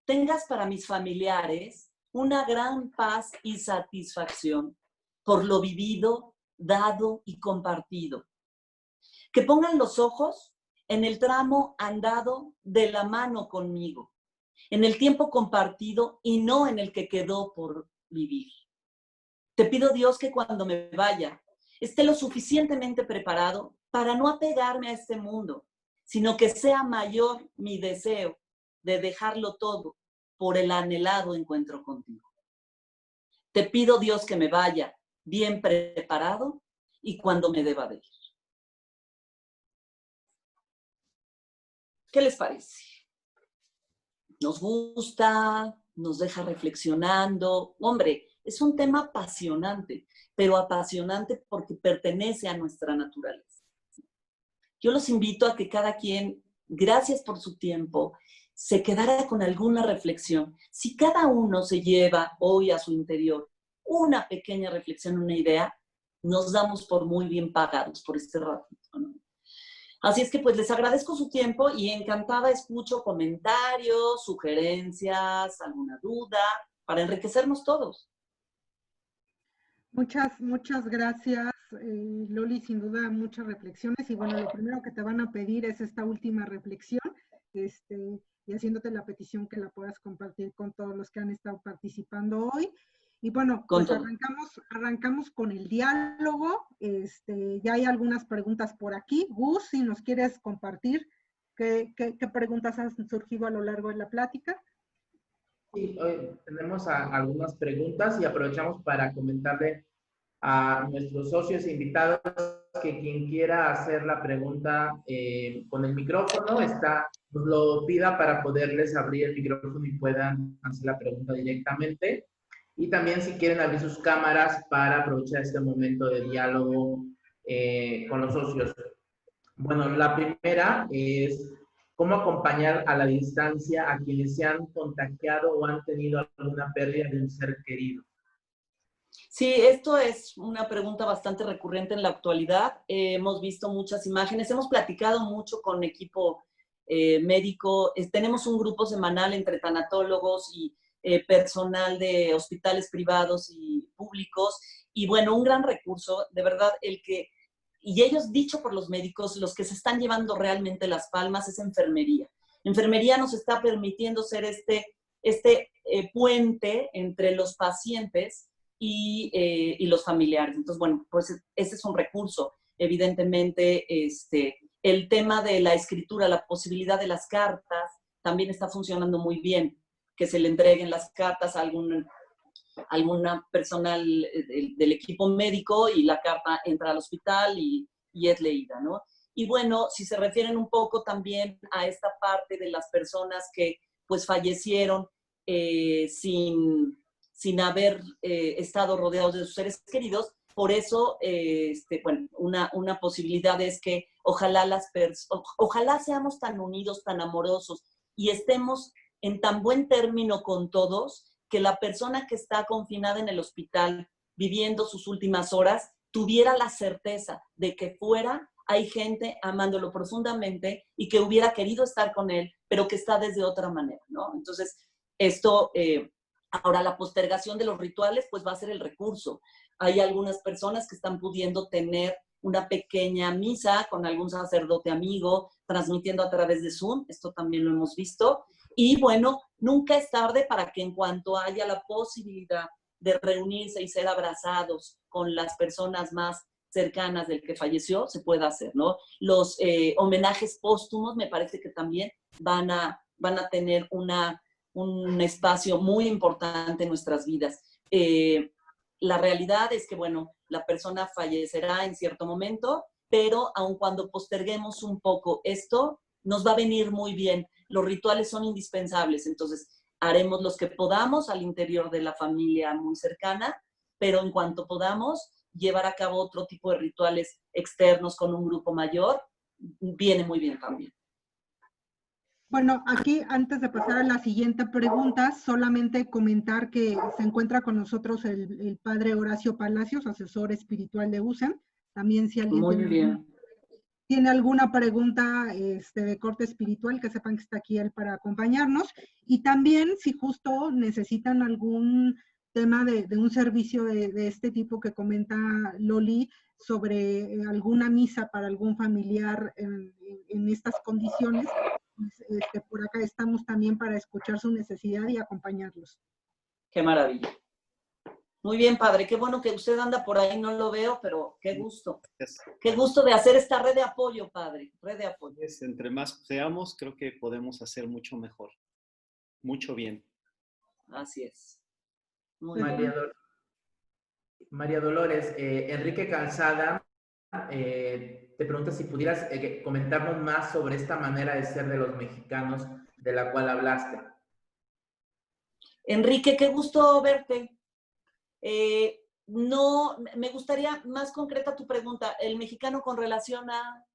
tengas para mis familiares una gran paz y satisfacción por lo vivido, dado y compartido. Que pongan los ojos en el tramo andado de la mano conmigo, en el tiempo compartido y no en el que quedó por vivir. Te pido, Dios, que cuando me vaya, esté lo suficientemente preparado para no apegarme a este mundo, sino que sea mayor mi deseo de dejarlo todo por el anhelado encuentro contigo. Te pido, Dios, que me vaya bien preparado y cuando me deba de ir. ¿Qué les parece? Nos gusta, nos deja reflexionando. Hombre, es un tema apasionante, pero apasionante porque pertenece a nuestra naturaleza. Yo los invito a que cada quien, gracias por su tiempo, se quedara con alguna reflexión. Si cada uno se lleva hoy a su interior una pequeña reflexión, una idea, nos damos por muy bien pagados por este ratito, ¿no? Así es que pues les agradezco su tiempo y encantada escucho comentarios, sugerencias, alguna duda, para enriquecernos todos. Muchas gracias, Loli, sin duda muchas reflexiones. Y bueno, lo primero que te van a pedir es esta última reflexión, y haciéndote la petición que la puedas compartir con todos los que han estado participando hoy. Y bueno, pues arrancamos con el diálogo. Ya hay algunas preguntas por aquí. Gus, si nos quieres compartir qué preguntas han surgido a lo largo de la plática. Sí, hoy tenemos algunas preguntas y aprovechamos para comentarle a nuestros socios e invitados que quien quiera hacer la pregunta con el micrófono nos lo pida para poderles abrir el micrófono y puedan hacer la pregunta directamente. Y también si quieren abrir sus cámaras para aprovechar este momento de diálogo con los socios. Bueno, la primera es cómo acompañar a la distancia a quienes se han contagiado o han tenido alguna pérdida de un ser querido. Sí, esto es una pregunta bastante recurrente en la actualidad. Hemos visto muchas imágenes, hemos platicado mucho con equipo médico. Tenemos un grupo semanal entre tanatólogos y personal de hospitales privados y públicos. Y bueno, un gran recurso, de verdad, y ellos, dicho por los médicos, los que se están llevando realmente las palmas es enfermería. Enfermería nos está permitiendo ser este puente entre los pacientes y los familiares. Entonces, bueno, pues ese es un recurso. Evidentemente, el tema de la escritura, la posibilidad de las cartas, también está funcionando muy bien, que se le entreguen las cartas a alguna personal del equipo médico y la carta entra al hospital y es leída, ¿no? Y bueno, si se refieren un poco también a esta parte de las personas que pues fallecieron sin haber estado rodeados de sus seres queridos, por eso, bueno, una posibilidad es que ojalá seamos tan unidos, tan amorosos y estemos en tan buen término con todos, que la persona que está confinada en el hospital viviendo sus últimas horas tuviera la certeza de que fuera hay gente amándolo profundamente y que hubiera querido estar con él, pero que está desde otra manera, ¿no? Entonces, ahora la postergación de los rituales pues va a ser el recurso. Hay algunas personas que están pudiendo tener una pequeña misa con algún sacerdote amigo, transmitiendo a través de Zoom, esto también lo hemos visto. Y bueno, nunca es tarde para que en cuanto haya la posibilidad de reunirse y ser abrazados con las personas más cercanas del que falleció, se pueda hacer, ¿no? Los homenajes póstumos me parece que también van a tener un espacio muy importante en nuestras vidas. La realidad es que, bueno, la persona fallecerá en cierto momento, pero aun cuando posterguemos un poco esto, nos va a venir muy bien. Los rituales son indispensables, entonces haremos los que podamos al interior de la familia muy cercana, pero en cuanto podamos llevar a cabo otro tipo de rituales externos con un grupo mayor, viene muy bien también. Bueno, aquí antes de pasar a la siguiente pregunta, solamente comentar que se encuentra con nosotros el padre Horacio Palacios, asesor espiritual de USEM. También si alguien tiene alguna pregunta de corte espiritual, que sepan que está aquí él para acompañarnos. Y también si justo necesitan algún tema de un servicio de este tipo que comenta Loli, sobre alguna misa para algún familiar en estas condiciones, pues, por acá estamos también para escuchar su necesidad y acompañarlos. Qué maravilla. Muy bien, padre. Qué bueno que usted anda por ahí, no lo veo, pero qué gusto. Qué gusto de hacer esta red de apoyo, padre. Red de apoyo. Entre más seamos, creo que podemos hacer mucho mejor. Mucho bien. Así es. María Dolores, Enrique Calzada te pregunta si pudieras comentarnos más sobre esta manera de ser de los mexicanos de la cual hablaste. Enrique, qué gusto verte. No, me gustaría más concreta tu pregunta. ¿El mexicano con relación a...?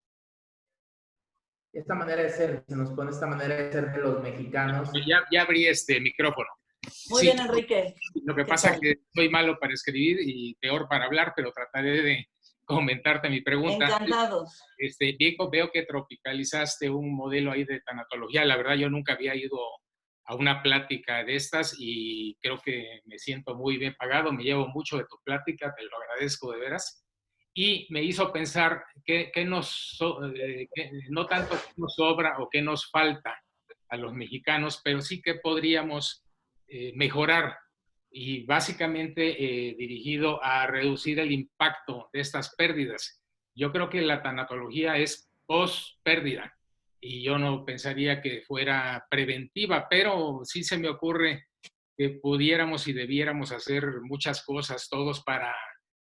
esta manera de ser, se nos pone esta manera de ser de los mexicanos. Ya abrí este micrófono. Muy Sí, bien, Enrique. lo que pasa es que soy malo para escribir y peor para hablar, pero trataré de comentarte mi pregunta. Encantados. Veo que tropicalizaste un modelo ahí de tanatología. La verdad, yo nunca había ido a una plática de estas y creo que me siento muy bien pagado. Me llevo mucho de tu plática, te lo agradezco de veras. Y me hizo pensar que no tanto qué nos sobra o qué nos falta a los mexicanos, pero sí que podríamos mejorar y básicamente dirigido a reducir el impacto de estas pérdidas. Yo creo que la tanatología es post-pérdida y yo no pensaría que fuera preventiva, pero sí se me ocurre que pudiéramos y debiéramos hacer muchas cosas todos para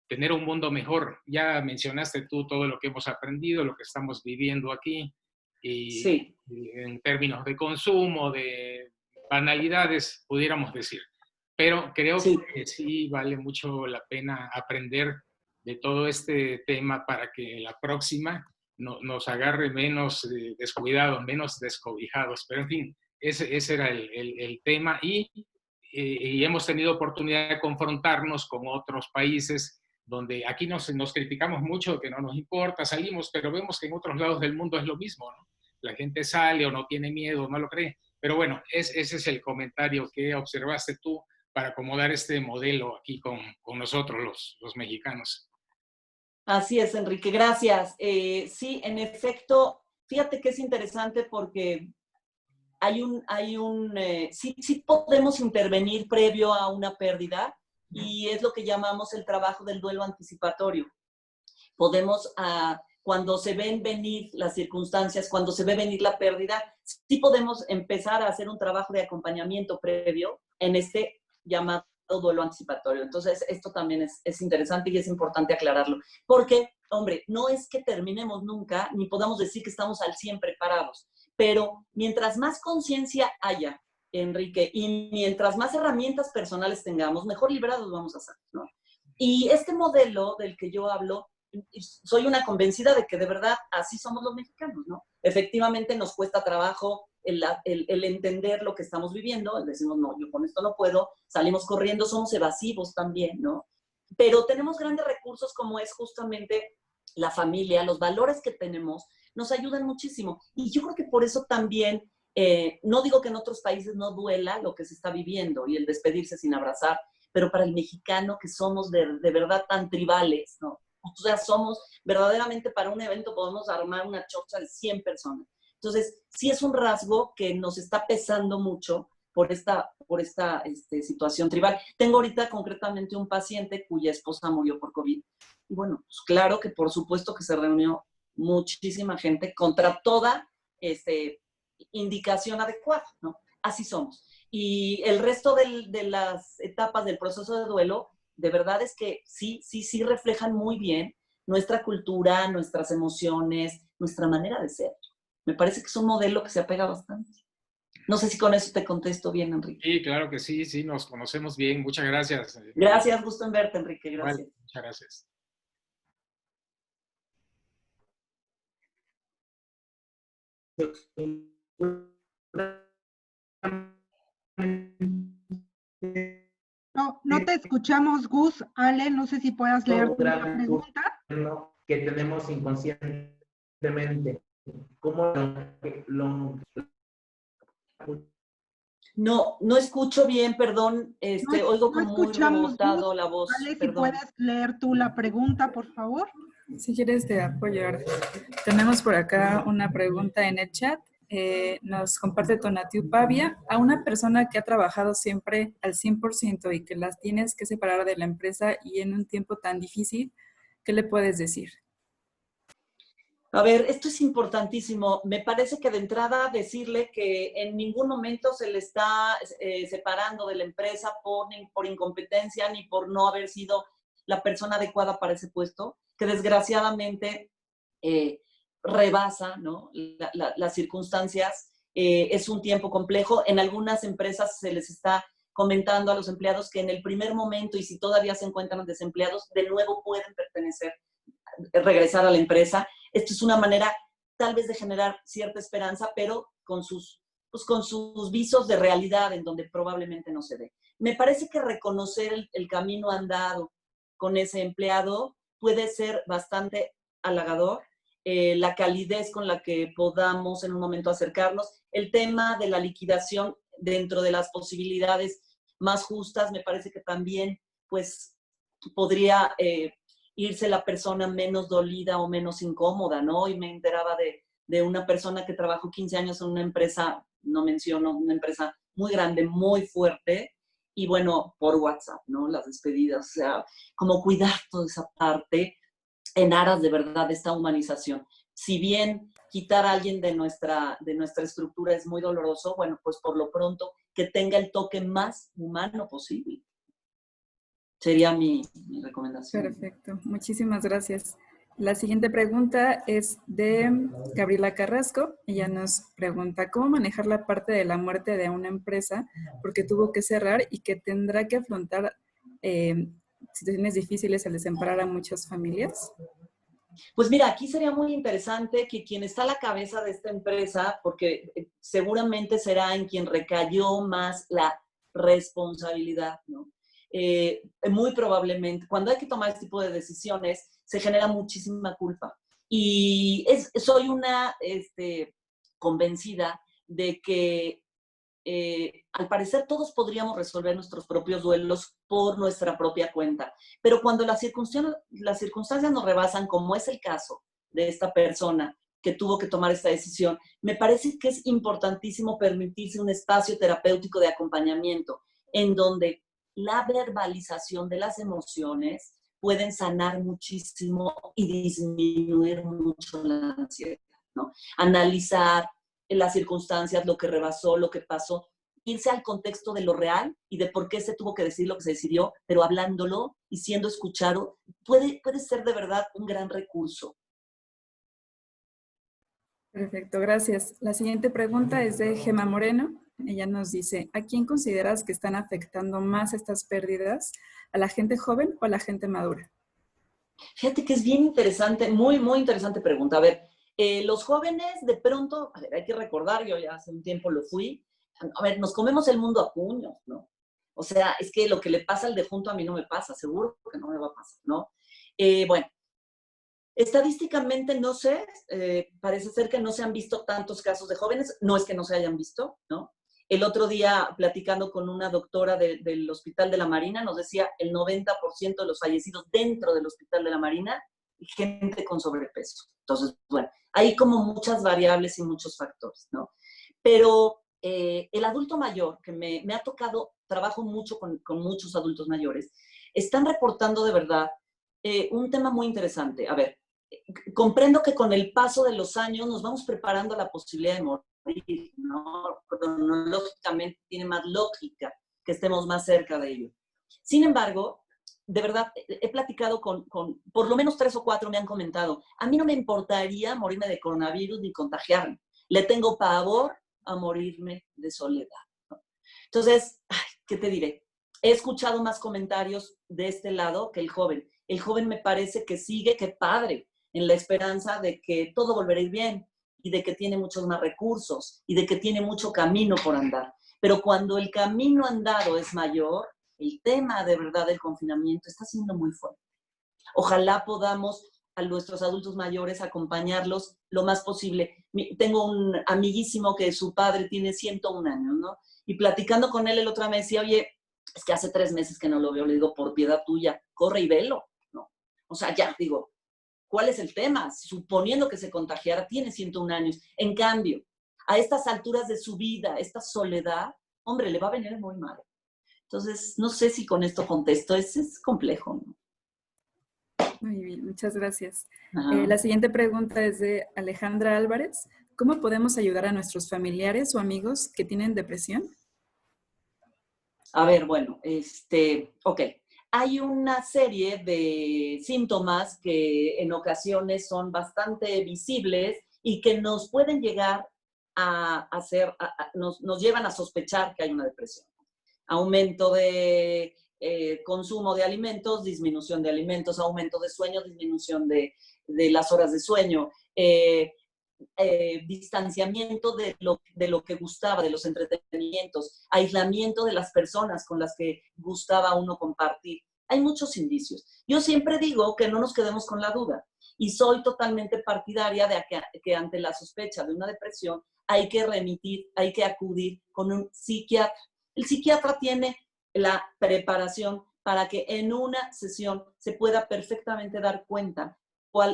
tener un mundo mejor. Ya mencionaste tú todo lo que hemos aprendido, lo que estamos viviendo aquí, y Sí. en términos de consumo, de banalidades, pudiéramos decir. Pero creo Sí. que sí vale mucho la pena aprender de todo este tema para que la próxima nos agarre menos descuidados, menos descobijados. Pero en fin, ese era el tema y hemos tenido oportunidad de confrontarnos con otros países donde aquí nos criticamos mucho, que no nos importa, salimos, pero vemos que en otros lados del mundo es lo mismo, ¿no? La gente sale o no tiene miedo, no lo cree. Pero bueno, ese es el comentario que observaste tú para acomodar este modelo aquí con nosotros, los mexicanos. Así es, Enrique, gracias. Sí, en efecto, fíjate que es interesante porque sí podemos intervenir previo a una pérdida y es lo que llamamos el trabajo del duelo anticipatorio. Podemos, cuando se ven venir las circunstancias, cuando se ve venir la pérdida, sí podemos empezar a hacer un trabajo de acompañamiento previo en este llamado duelo anticipatorio. Entonces, esto también es interesante y es importante aclararlo. Porque, hombre, no es que terminemos nunca, ni podamos decir que estamos al 100 preparados, pero mientras más conciencia haya, Enrique, y mientras más herramientas personales tengamos, mejor liberados vamos a ser, ¿no? Y este modelo del que yo hablo, soy una convencida de que de verdad así somos los mexicanos, ¿no? Efectivamente nos cuesta trabajo el entender lo que estamos viviendo, decimos, no, yo con esto no puedo, salimos corriendo, somos evasivos también, ¿no? Pero tenemos grandes recursos como es justamente la familia, los valores que tenemos, nos ayudan muchísimo. Y yo creo que por eso también, no digo que en otros países no duela lo que se está viviendo y el despedirse sin abrazar, pero para el mexicano que somos de verdad tan tribales, ¿no? O sea, somos verdaderamente para un evento podemos armar una chorcha de 100 personas. Entonces, sí es un rasgo que nos está pesando mucho por esta situación tribal. Tengo ahorita concretamente un paciente cuya esposa murió por COVID. Y bueno, pues claro que por supuesto que se reunió muchísima gente contra toda indicación adecuada, ¿no? Así somos. Y el resto de las etapas del proceso de duelo, de verdad es que sí reflejan muy bien nuestra cultura, nuestras emociones, nuestra manera de ser. Me parece que es un modelo que se apega bastante. No sé si con eso te contesto bien, Enrique. Sí, claro que sí, nos conocemos bien. Muchas gracias. Gracias, gusto en verte, Enrique. Gracias. Igual, muchas gracias. No te escuchamos, Gus. Ale, no sé si puedas leer la pregunta. Que tenemos inconscientemente. ¿Cómo No escucho bien, perdón. Oigo como muy rebotado la voz. Ale, si perdón. puedes leer tú la pregunta, por favor. Si quieres te apoyo. Tenemos por acá una pregunta en el chat. Nos comparte Tonatiu Pavia. A una persona que ha trabajado siempre al 100% y que las tienes que separar de la empresa y en un tiempo tan difícil, ¿qué le puedes decir? A ver, esto es importantísimo. Me parece que de entrada decirle que en ningún momento se le está separando de la empresa por incompetencia ni por no haber sido la persona adecuada para ese puesto, que desgraciadamente rebasa, ¿no? Las circunstancias. Es un tiempo complejo. En algunas empresas se les está comentando a los empleados que en el primer momento, y si todavía se encuentran desempleados, de nuevo pueden regresar a la empresa. Esto es una manera tal vez de generar cierta esperanza, pero con sus visos de realidad en donde probablemente no se dé. Me parece que reconocer el camino andado con ese empleado puede ser bastante halagador. La calidez con la que podamos en un momento acercarnos. El tema de la liquidación dentro de las posibilidades más justas, me parece que también pues podría irse la persona menos dolida o menos incómoda, ¿no? Y me enteraba de una persona que trabajó 15 años en una empresa, no menciono, una empresa muy grande, muy fuerte, y bueno, por WhatsApp, ¿no? Las despedidas, o sea, como cuidar toda esa parte en aras de verdad de esta humanización. Si bien quitar a alguien de nuestra estructura es muy doloroso, bueno, pues por lo pronto que tenga el toque más humano posible. Sería mi recomendación. Perfecto, muchísimas gracias. La siguiente pregunta es de Gabriela Carrasco. Ella nos pregunta, ¿cómo manejar la parte de la muerte de una empresa porque tuvo que cerrar y que tendrá que afrontar situaciones difíciles al desamparar a muchas familias? Pues mira, aquí sería muy interesante que quien está a la cabeza de esta empresa, porque seguramente será en quien recayó más la responsabilidad, ¿no? Muy probablemente, cuando hay que tomar este tipo de decisiones, se genera muchísima culpa. Y soy una convencida de que al parecer todos podríamos resolver nuestros propios duelos por nuestra propia cuenta. Pero cuando las circunstancias nos rebasan, como es el caso de esta persona que tuvo que tomar esta decisión, me parece que es importantísimo permitirse un espacio terapéutico de acompañamiento en donde la verbalización de las emociones pueden sanar muchísimo y disminuir mucho la ansiedad, ¿no? Analizar las circunstancias, lo que rebasó, lo que pasó, irse al contexto de lo real y de por qué se tuvo que decir lo que se decidió, pero hablándolo y siendo escuchado, puede ser de verdad un gran recurso. Perfecto, gracias. La siguiente pregunta es de Gema Moreno. Ella nos dice, ¿a quién consideras que están afectando más estas pérdidas? ¿A la gente joven o a la gente madura? Fíjate que es bien interesante, muy, muy interesante pregunta. A ver, los jóvenes de pronto, a ver, hay que recordar, yo ya hace un tiempo lo fui, a ver, nos comemos el mundo a puños, ¿no? O sea, es que lo que le pasa al de junto a mí no me pasa, seguro que no me va a pasar, ¿no? Bueno, estadísticamente no sé, parece ser que no se han visto tantos casos de jóvenes, no es que no se hayan visto, ¿no? El otro día, platicando con una doctora del Hospital de la Marina, nos decía el 90% de los fallecidos dentro del Hospital de la Marina, gente con sobrepeso. Entonces, bueno, hay como muchas variables y muchos factores, ¿no? Pero el adulto mayor, que me ha tocado, trabajo mucho con muchos adultos mayores, están reportando de verdad un tema muy interesante. A ver, comprendo que con el paso de los años nos vamos preparando a la posibilidad de morir, ¿no? Cronológicamente tiene más lógica que estemos más cerca de ello. Sin embargo, de verdad, he platicado con por lo menos 3 o 4 me han comentado, a mí no me importaría morirme de coronavirus ni contagiarme. Le tengo pavor a morirme de soledad, ¿no? Entonces, ay, ¿qué te diré? He escuchado más comentarios de este lado que el joven. El joven me parece que sigue, que padre, en la esperanza de que todo volverá a ir bien y de que tiene muchos más recursos y de que tiene mucho camino por andar. Pero cuando el camino andado es mayor, el tema de verdad del confinamiento está siendo muy fuerte. Ojalá podamos a nuestros adultos mayores acompañarlos lo más posible. Tengo un amiguísimo que su padre tiene 101 años, ¿no? Y platicando con él el otro día me decía, oye, es que hace 3 meses que no lo veo. Le digo, por piedad tuya, corre y velo, ¿no? O sea, ya, digo, ¿cuál es el tema? Suponiendo que se contagiara, tiene 101 años. En cambio, a estas alturas de su vida, esta soledad, hombre, le va a venir muy mal. Entonces, no sé si con esto contesto, es complejo, ¿no? Muy bien, muchas gracias. La siguiente pregunta es de Alejandra Álvarez. ¿Cómo podemos ayudar a nuestros familiares o amigos que tienen depresión? A ver, bueno, ok. Hay una serie de síntomas que en ocasiones son bastante visibles y que nos pueden llegar a hacer, nos llevan a sospechar que hay una depresión. Aumento de consumo de alimentos, disminución de alimentos, aumento de sueño, disminución de las horas de sueño, distanciamiento de lo que gustaba, de los entretenimientos, aislamiento de las personas con las que gustaba uno compartir. Hay muchos indicios. Yo siempre digo que no nos quedemos con la duda y soy totalmente partidaria de que ante la sospecha de una depresión hay que remitir, hay que acudir con un psiquiatra. El psiquiatra tiene la preparación para que en una sesión se pueda perfectamente dar cuenta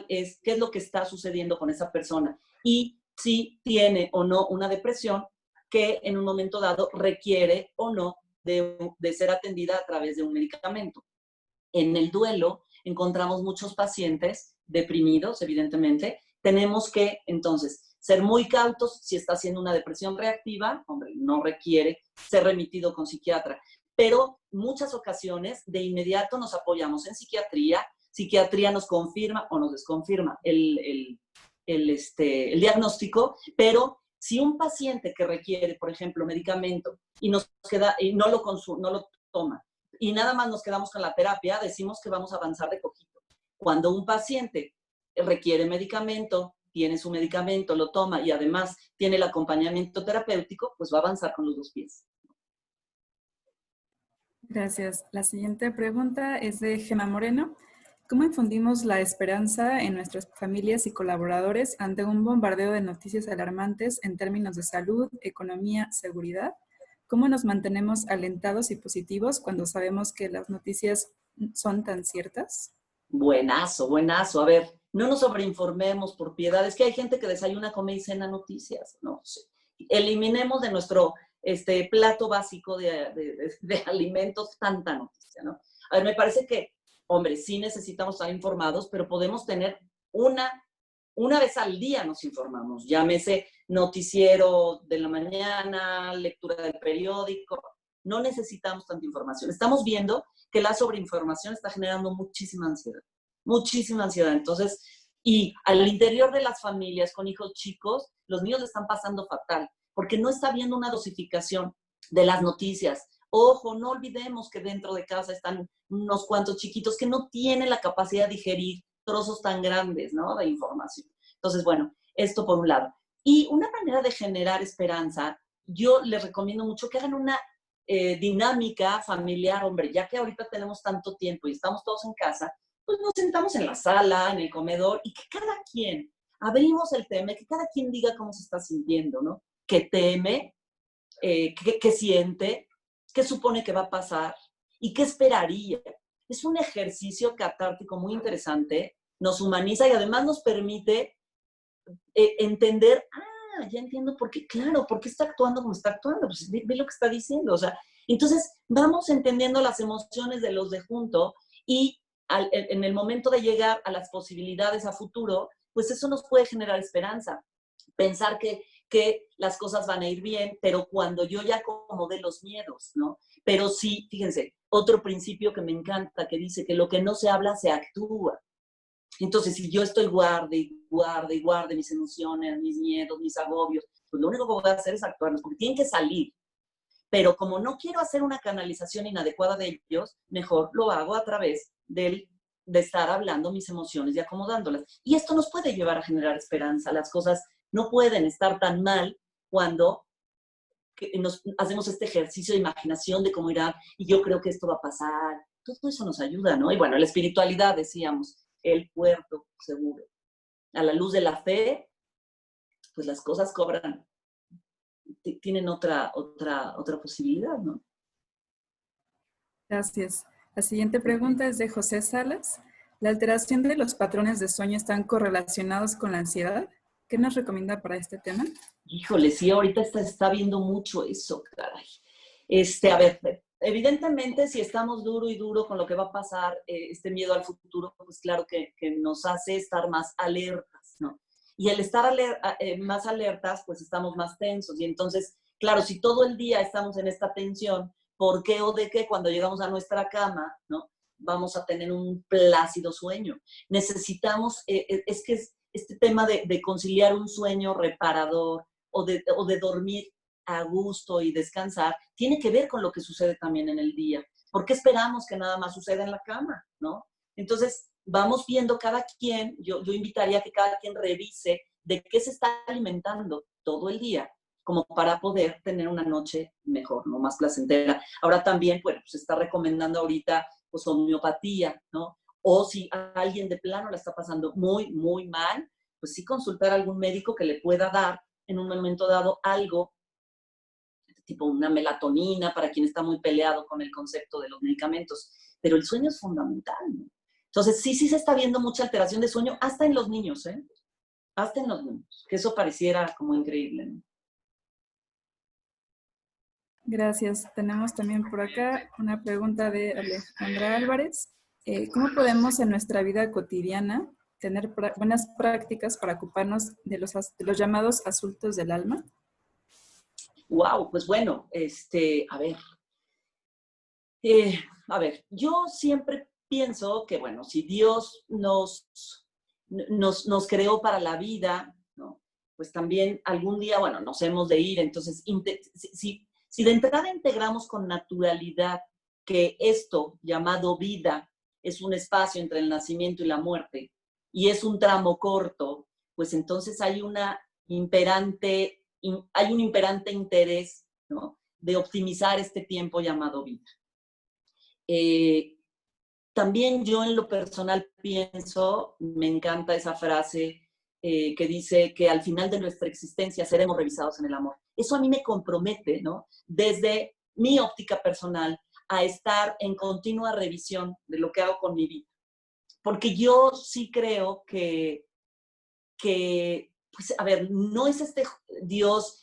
qué es lo que está sucediendo con esa persona y si tiene o no una depresión que en un momento dado requiere o no de ser atendida a través de un medicamento. En el duelo encontramos muchos pacientes deprimidos, evidentemente. Tenemos que, entonces, ser muy cautos si está haciendo una depresión reactiva, hombre, no requiere ser remitido con psiquiatra. Pero muchas ocasiones, de inmediato nos apoyamos en psiquiatría. Psiquiatría nos confirma o nos desconfirma el diagnóstico, pero si un paciente que requiere, por ejemplo, medicamento y no lo toma, y nada más nos quedamos con la terapia, decimos que vamos a avanzar de poquito. Cuando un paciente requiere medicamento, tiene su medicamento, lo toma y además tiene el acompañamiento terapéutico, pues va a avanzar con los 2 pies. Gracias. La siguiente pregunta es de Gemma Moreno. ¿Cómo infundimos la esperanza en nuestras familias y colaboradores ante un bombardeo de noticias alarmantes en términos de salud, economía, seguridad? ¿Cómo nos mantenemos alentados y positivos cuando sabemos que las noticias son tan ciertas? Buenazo, buenazo. A ver, no nos sobreinformemos por piedad. Es que hay gente que desayuna, come y cena noticias. No sé. Eliminemos de nuestro plato básico de alimentos tanta noticia, ¿no? A ver, me parece que, hombre, sí necesitamos estar informados, pero podemos tener una vez al día nos informamos. Llámese noticiero de la mañana, lectura del periódico. No necesitamos tanta información. Estamos viendo que la sobreinformación está generando muchísima ansiedad. Muchísima ansiedad. Entonces, y al interior de las familias con hijos chicos, los niños le están pasando fatal, porque no está habiendo una dosificación de las noticias. Ojo, no olvidemos que dentro de casa están unos cuantos chiquitos que no tienen la capacidad de digerir trozos tan grandes, ¿no?, de información. Entonces, bueno, esto por un lado. Y una manera de generar esperanza, yo les recomiendo mucho que hagan una dinámica familiar, hombre, ya que ahorita tenemos tanto tiempo y estamos todos en casa, pues nos sentamos en la sala, en el comedor, y que cada quien, abrimos el tema, que cada quien diga cómo se está sintiendo, ¿no? ¿Qué teme? ¿Qué siente? ¿Qué supone que va a pasar? ¿Y qué esperaría? Es un ejercicio catártico muy interesante, nos humaniza y además nos permite entender, ya entiendo por qué, claro, por qué está actuando como está actuando, pues ve lo que está diciendo, o sea, entonces vamos entendiendo las emociones de los de junto y en el momento de llegar a las posibilidades a futuro, pues eso nos puede generar esperanza, pensar que las cosas van a ir bien, pero cuando yo ya acomodé los miedos, ¿no? Pero sí, fíjense, otro principio que me encanta, que dice que lo que no se habla se actúa. Entonces, si yo estoy guarde mis emociones, mis miedos, mis agobios, pues lo único que voy a hacer es actuarlos, porque tienen que salir. Pero como no quiero hacer una canalización inadecuada de ellos, mejor lo hago a través de estar hablando mis emociones y acomodándolas. Y esto nos puede llevar a generar esperanza. Las cosas no pueden estar tan mal cuando nos hacemos este ejercicio de imaginación de cómo irá, y yo creo que esto va a pasar. Todo eso nos ayuda, ¿no? Y bueno, la espiritualidad, decíamos, el puerto seguro. A la luz de la fe, pues las cosas cobran, tienen otra posibilidad, ¿no? Gracias. La siguiente pregunta es de José Salas. ¿La alteración de los patrones de sueño están correlacionados con la ansiedad? ¿Qué nos recomienda para este tema? Híjole, sí, ahorita se está viendo mucho eso, caray. A ver, evidentemente, si estamos duro y duro con lo que va a pasar, este miedo al futuro, pues claro que nos hace estar más alertas, ¿no? Y al estar más alertas, pues estamos más tensos. Y entonces, claro, si todo el día estamos en esta tensión, ¿por qué o de qué cuando llegamos a nuestra cama, ¿no?, vamos a tener un plácido sueño? Necesitamos, es que este tema de conciliar un sueño reparador o de dormir a gusto y descansar, tiene que ver con lo que sucede también en el día. ¿Por qué esperamos que nada más suceda en la cama, no? Entonces, vamos viendo cada quien, yo invitaría a que cada quien revise de qué se está alimentando todo el día, como para poder tener una noche mejor, ¿no? Más placentera. Ahora también, bueno, se está recomendando ahorita, pues, homeopatía, ¿no? O si alguien de plano la está pasando muy, muy mal, pues sí consultar a algún médico que le pueda dar en un momento dado algo, tipo una melatonina para quien está muy peleado con el concepto de los medicamentos. Pero el sueño es fundamental, ¿no? Entonces, sí se está viendo mucha alteración de sueño, hasta en los niños, ¿eh? Hasta en los niños, que eso pareciera como increíble, ¿no? Gracias. Tenemos también por acá una pregunta de Alejandra Álvarez. ¿Cómo podemos en nuestra vida cotidiana tener buenas prácticas para ocuparnos de los llamados asuntos del alma? Wow, pues bueno, a ver, yo siempre pienso que, bueno, si Dios nos creó para la vida, ¿no? Pues también algún día, bueno, nos hemos de ir. Entonces, si de entrada integramos con naturalidad que esto llamado vida es un espacio entre el nacimiento y la muerte y es un tramo corto, pues entonces hay un imperante interés, ¿no?, de optimizar este tiempo llamado vida. También yo en lo personal pienso, me encanta esa frase que dice que al final de nuestra existencia seremos revisados en el amor. Eso a mí me compromete, ¿no?, desde mi óptica personal, a estar en continua revisión de lo que hago con mi vida. Porque yo sí creo que pues, a ver, no es este Dios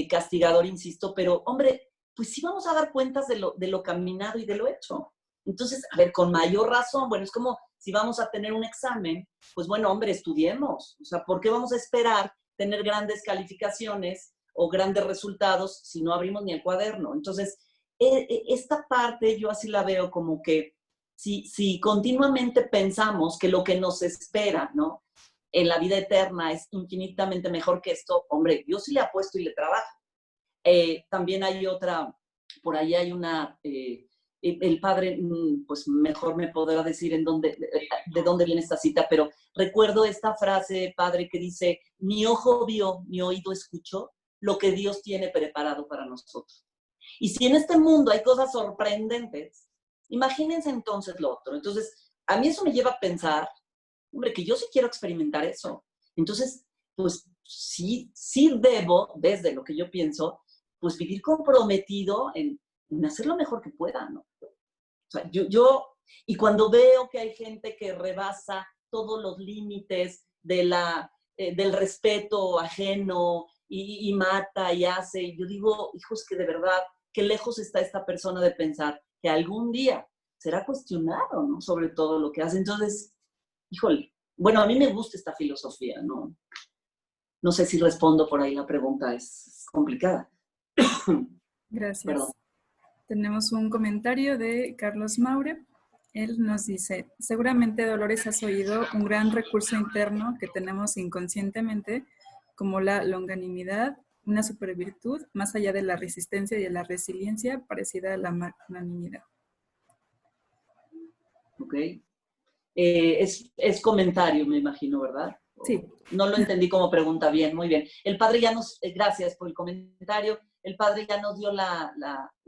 castigador, insisto, pero, hombre, pues sí vamos a dar cuentas de lo caminado y de lo hecho. Entonces, a ver, con mayor razón, bueno, es como si vamos a tener un examen, pues bueno, hombre, estudiemos. O sea, ¿por qué vamos a esperar tener grandes calificaciones o grandes resultados si no abrimos ni el cuaderno? Entonces, esta parte yo así la veo como que si continuamente pensamos que lo que nos espera, ¿no?, en la vida eterna es infinitamente mejor que esto, hombre, yo sí le apuesto y le trabajo. También hay otra, por ahí hay una, el padre, pues mejor me podrá decir de dónde viene esta cita, pero recuerdo esta frase, padre, que dice: mi ojo vio, mi oído escuchó lo que Dios tiene preparado para nosotros. Y si en este mundo hay cosas sorprendentes, imagínense entonces lo otro. Entonces, a mí eso me lleva a pensar, hombre, que yo sí quiero experimentar eso. Entonces, pues sí debo, desde lo que yo pienso, pues vivir comprometido en hacer lo mejor que pueda, ¿no? O sea, y cuando veo que hay gente que rebasa todos los límites del respeto ajeno y mata y hace, y yo digo, hijos, que de verdad, qué lejos está esta persona de pensar que algún día será cuestionado, ¿no?, sobre todo lo que hace. Entonces, híjole, bueno, a mí me gusta esta filosofía, ¿no? No sé si respondo por ahí, la pregunta es complicada. Gracias. Perdón. Tenemos un comentario de Carlos Maure. Él nos dice: seguramente, Dolores, has oído un gran recurso interno que tenemos inconscientemente, como la longanimidad, una supervirtud, más allá de la resistencia y de la resiliencia, parecida a la magnanimidad. Ok. Es comentario, me imagino, ¿verdad? Sí. No lo entendí como pregunta. Bien, muy bien. El padre ya gracias por el comentario. El padre ya nos dio la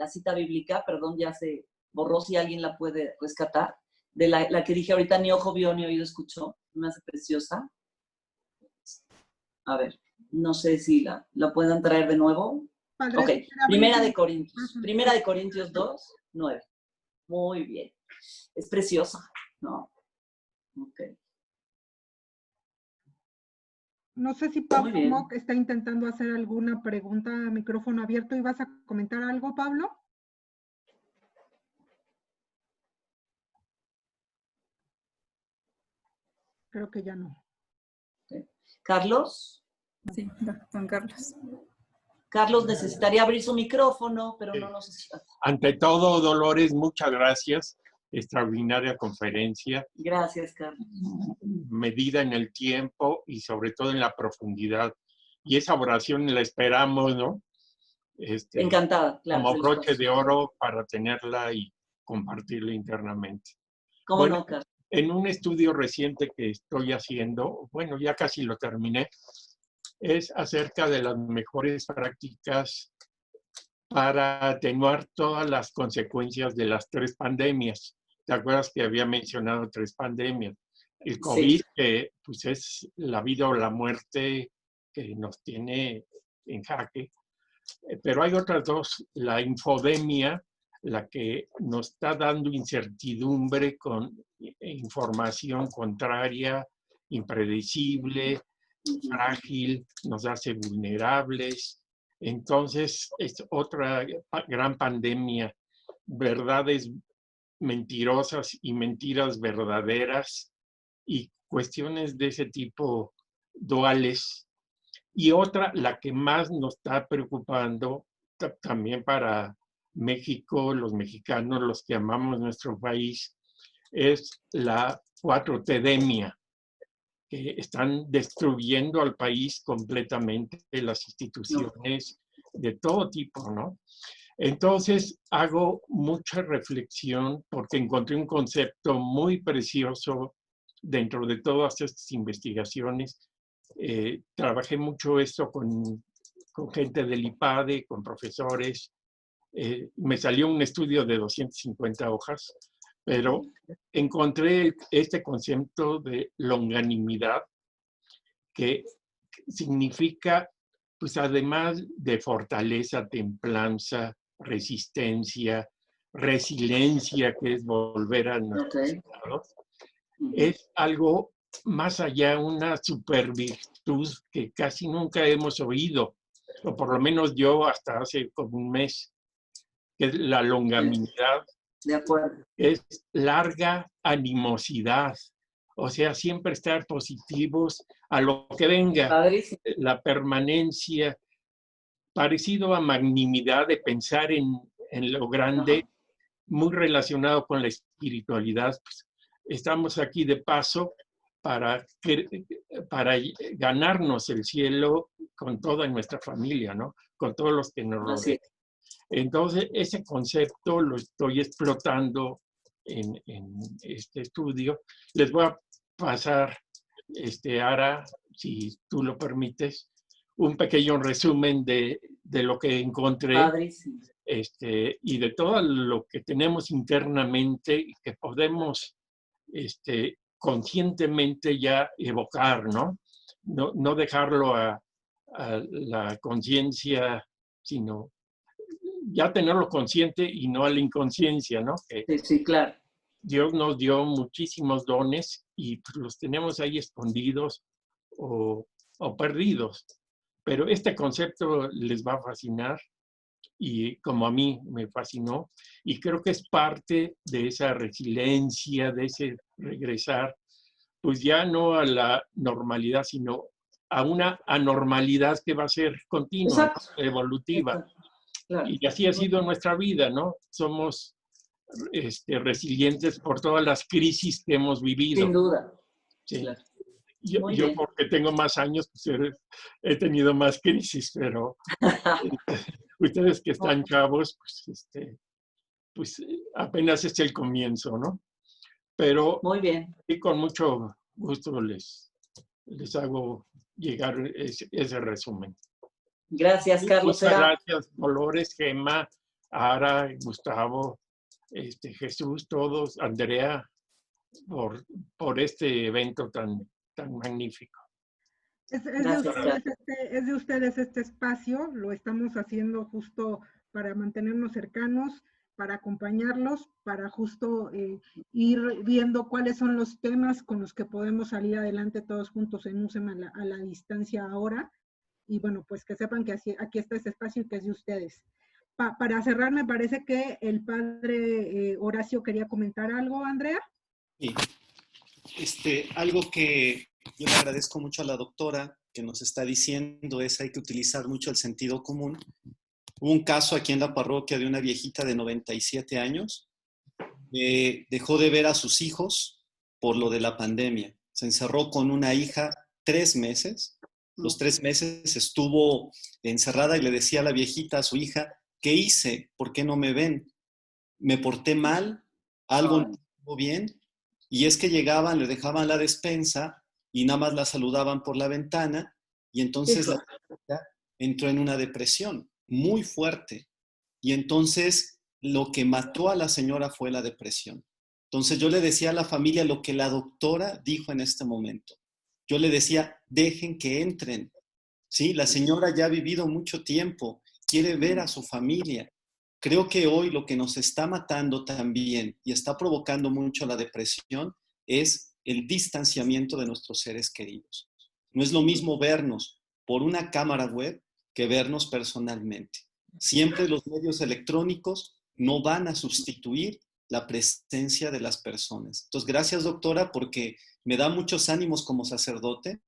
cita bíblica, perdón, ya se borró, si alguien la puede rescatar, de la que dije ahorita: ni ojo vio, ni oído escuchó. Me hace preciosa. A ver, no sé si la puedan traer de nuevo. Padre, ok, Primera de Corintios 2, 9. Muy bien. Es preciosa, ¿no? Ok. No sé si Pablo Mock está intentando hacer alguna pregunta a micrófono abierto. ¿Ibas a comentar algo, Pablo? Creo que ya no. ¿Carlos? Sí, don Carlos. Carlos necesitaría abrir su micrófono, pero no sé si... Ante todo, Dolores, muchas gracias. Extraordinaria conferencia. Gracias, Carlos. Medida en el tiempo y sobre todo en la profundidad. Y esa oración la esperamos, ¿no? Encantada, claro. Como broche de oro para tenerla y compartirla internamente. ¿Cómo no, Carlos? En un estudio reciente que estoy haciendo, bueno, ya casi lo terminé, es acerca de las mejores prácticas para atenuar todas las consecuencias de las 3 pandemias. ¿Te acuerdas que había mencionado 3 pandemias? El COVID, Sí. que pues es la vida o la muerte que nos tiene en jaque. Pero hay otras 2, la infodemia, la que nos está dando incertidumbre con información contraria, impredecible, frágil, nos hace vulnerables. Entonces, es otra gran pandemia, verdades mentirosas y mentiras verdaderas y cuestiones de ese tipo duales. Y otra, la que más nos está preocupando también para México, los mexicanos, los que amamos nuestro país, es la 4T-demia, que están destruyendo al país completamente, las instituciones de todo tipo, ¿no? Entonces hago mucha reflexión porque encontré un concepto muy precioso dentro de todas estas investigaciones. Trabajé mucho esto con gente del IPADE, con profesores. Me salió un estudio de 250 hojas, pero encontré este concepto de longanimidad que significa, pues además de fortaleza, templanza, resistencia, resiliencia, que es volver a nuestros estados, es algo más allá, una supervirtud que casi nunca hemos oído, o por lo menos yo hasta hace como un mes, que es la longanimidad. De acuerdo. Es larga animosidad, o sea, siempre estar positivos a lo que venga. Padrísimo. La permanencia, parecido a magnanimidad de pensar en lo grande, Ajá. muy relacionado con la espiritualidad. Pues, estamos aquí de paso para ganarnos el cielo con toda nuestra familia, ¿no? Con todos los que nos rodean. Entonces, ese concepto lo estoy explotando en este estudio. Les voy a pasar, Ara, si tú lo permites, un pequeño resumen de lo que encontré. Padrísimo. Y de todo lo que tenemos internamente y que podemos conscientemente ya evocar, ¿no? No dejarlo a la conciencia, sino ya tenerlo consciente y no a la inconsciencia, ¿no? Que Sí, claro. Dios nos dio muchísimos dones y pues, los tenemos ahí escondidos o perdidos. Pero este concepto les va a fascinar y como a mí me fascinó, y creo que es parte de esa resiliencia, de ese regresar, pues ya no a la normalidad, sino a una anormalidad que va a ser continua, Exacto. evolutiva. Exacto. Claro. Y así ha sido nuestra vida, ¿no? Somos resilientes por todas las crisis que hemos vivido. Sin duda. Sí. Claro. Yo porque tengo más años, pues he tenido más crisis, pero ustedes que están chavos, pues apenas es el comienzo, ¿no? Pero muy bien. Y con mucho gusto les hago llegar ese resumen. Gracias, Carlos. Muchas gracias, Dolores, Gemma, Ara, Gustavo, Jesús, todos, Andrea, por este evento tan magnífico. Es de ustedes este espacio, lo estamos haciendo justo para mantenernos cercanos, para acompañarlos, para justo ir viendo cuáles son los temas con los que podemos salir adelante todos juntos en USEM a la distancia ahora. Y bueno, pues que sepan que aquí está este espacio y que es de ustedes. Para cerrar, me parece que el padre Horacio quería comentar algo, Andrea. Sí. Algo que yo le agradezco mucho a la doctora que nos está diciendo es hay que utilizar mucho el sentido común. Hubo un caso aquí en la parroquia de una viejita de 97 años que dejó de ver a sus hijos por lo de la pandemia. Se encerró con una hija 3 meses. Los 3 meses estuvo encerrada y le decía a la viejita, a su hija, ¿qué hice? ¿Por qué no me ven? ¿Me porté mal? ¿Algo no estuvo bien? Y es que llegaban, le dejaban la despensa y nada más la saludaban por la ventana Y entonces la señora entró en una depresión muy fuerte. Y entonces lo que mató a la señora fue la depresión. Entonces yo le decía a la familia lo que la doctora dijo en este momento. Yo le decía, dejen que entren. ¿Sí? La señora ya ha vivido mucho tiempo, quiere ver a su familia. Creo que hoy lo que nos está matando también y está provocando mucho la depresión es el distanciamiento de nuestros seres queridos. No es lo mismo vernos por una cámara web que vernos personalmente. Siempre los medios electrónicos no van a sustituir la presencia de las personas. Entonces, gracias, doctora, porque me da muchos ánimos como sacerdote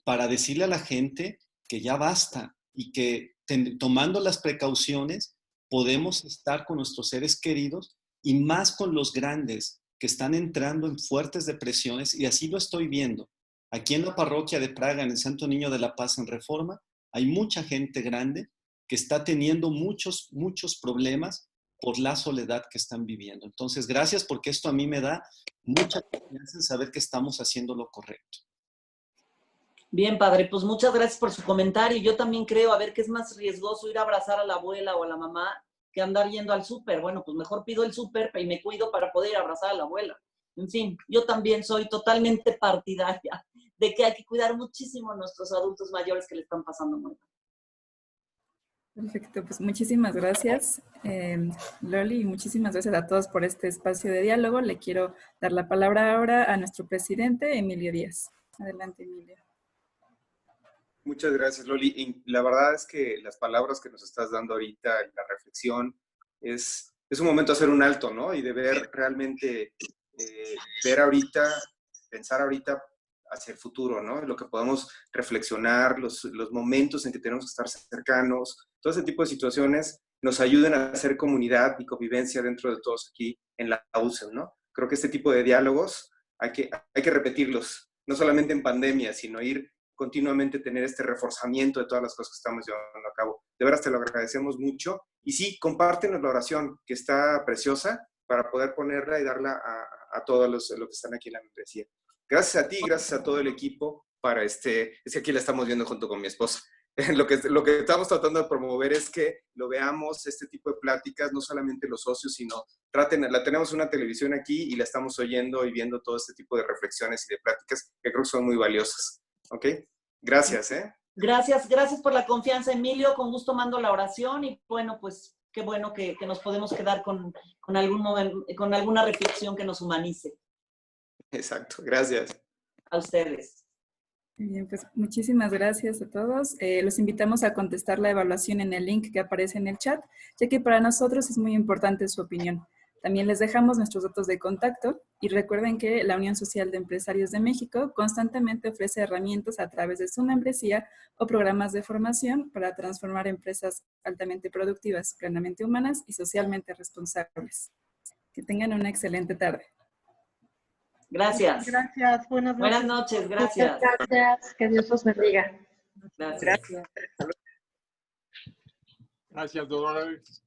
para decirle a la gente que ya basta y que tomando las precauciones podemos estar con nuestros seres queridos y más con los grandes que están entrando en fuertes depresiones, y así lo estoy viendo. Aquí en la parroquia de Praga, en el Santo Niño de la Paz en Reforma, hay mucha gente grande que está teniendo muchos problemas por la soledad que están viviendo. Entonces, gracias, porque esto a mí me da mucha confianza en saber que estamos haciendo lo correcto. Bien, padre, pues muchas gracias por su comentario. Yo también creo, a ver, que es más riesgoso ir a abrazar a la abuela o a la mamá que andar yendo al súper. Bueno, pues mejor pido el súper y me cuido para poder ir a abrazar a la abuela. En fin, yo también soy totalmente partidaria de que hay que cuidar muchísimo a nuestros adultos mayores que le están pasando muy mal. Perfecto, pues muchísimas gracias, Loli, y muchísimas gracias a todos por este espacio de diálogo. Le quiero dar la palabra ahora a nuestro presidente, Emilio Díaz. Adelante, Emilio. Muchas gracias, Loli. Y la verdad es que las palabras que nos estás dando ahorita, la reflexión, es un momento de hacer un alto, ¿no? Y de ver realmente, ver ahorita, pensar ahorita hacia el futuro, ¿no? Lo que podemos reflexionar, los momentos en que tenemos que estar cercanos, todo ese tipo de situaciones nos ayuden a hacer comunidad y convivencia dentro de todos aquí en la UCEM, ¿no? Creo que este tipo de diálogos hay que repetirlos, no solamente en pandemia, sino ir continuamente, tener este reforzamiento de todas las cosas que estamos llevando a cabo. De veras te lo agradecemos mucho. Y sí, compártenos la oración, que está preciosa, para poder ponerla y darla a todos los que están aquí en la membresía. Gracias a ti, gracias a todo el equipo, es que aquí la estamos viendo junto con mi esposa. Lo que estamos tratando de promover es que lo veamos, este tipo de pláticas, no solamente los socios, sino tenemos una televisión aquí y la estamos oyendo y viendo todo este tipo de reflexiones y de pláticas que creo que son muy valiosas. ¿Ok? Gracias, ¿eh? Gracias por la confianza, Emilio. Con gusto mando la oración y bueno, pues qué bueno que nos podemos quedar con alguna reflexión que nos humanice. Exacto, gracias. A ustedes. Bien, pues muchísimas gracias a todos. Los invitamos a contestar la evaluación en el link que aparece en el chat, ya que para nosotros es muy importante su opinión. También les dejamos nuestros datos de contacto y recuerden que la Unión Social de Empresarios de México constantemente ofrece herramientas a través de su membresía o programas de formación para transformar empresas altamente productivas, plenamente humanas y socialmente responsables. Que tengan una excelente tarde. Gracias. Gracias. Buenas noches. Gracias. Gracias. Que Dios los bendiga. Gracias. Gracias, Dolores.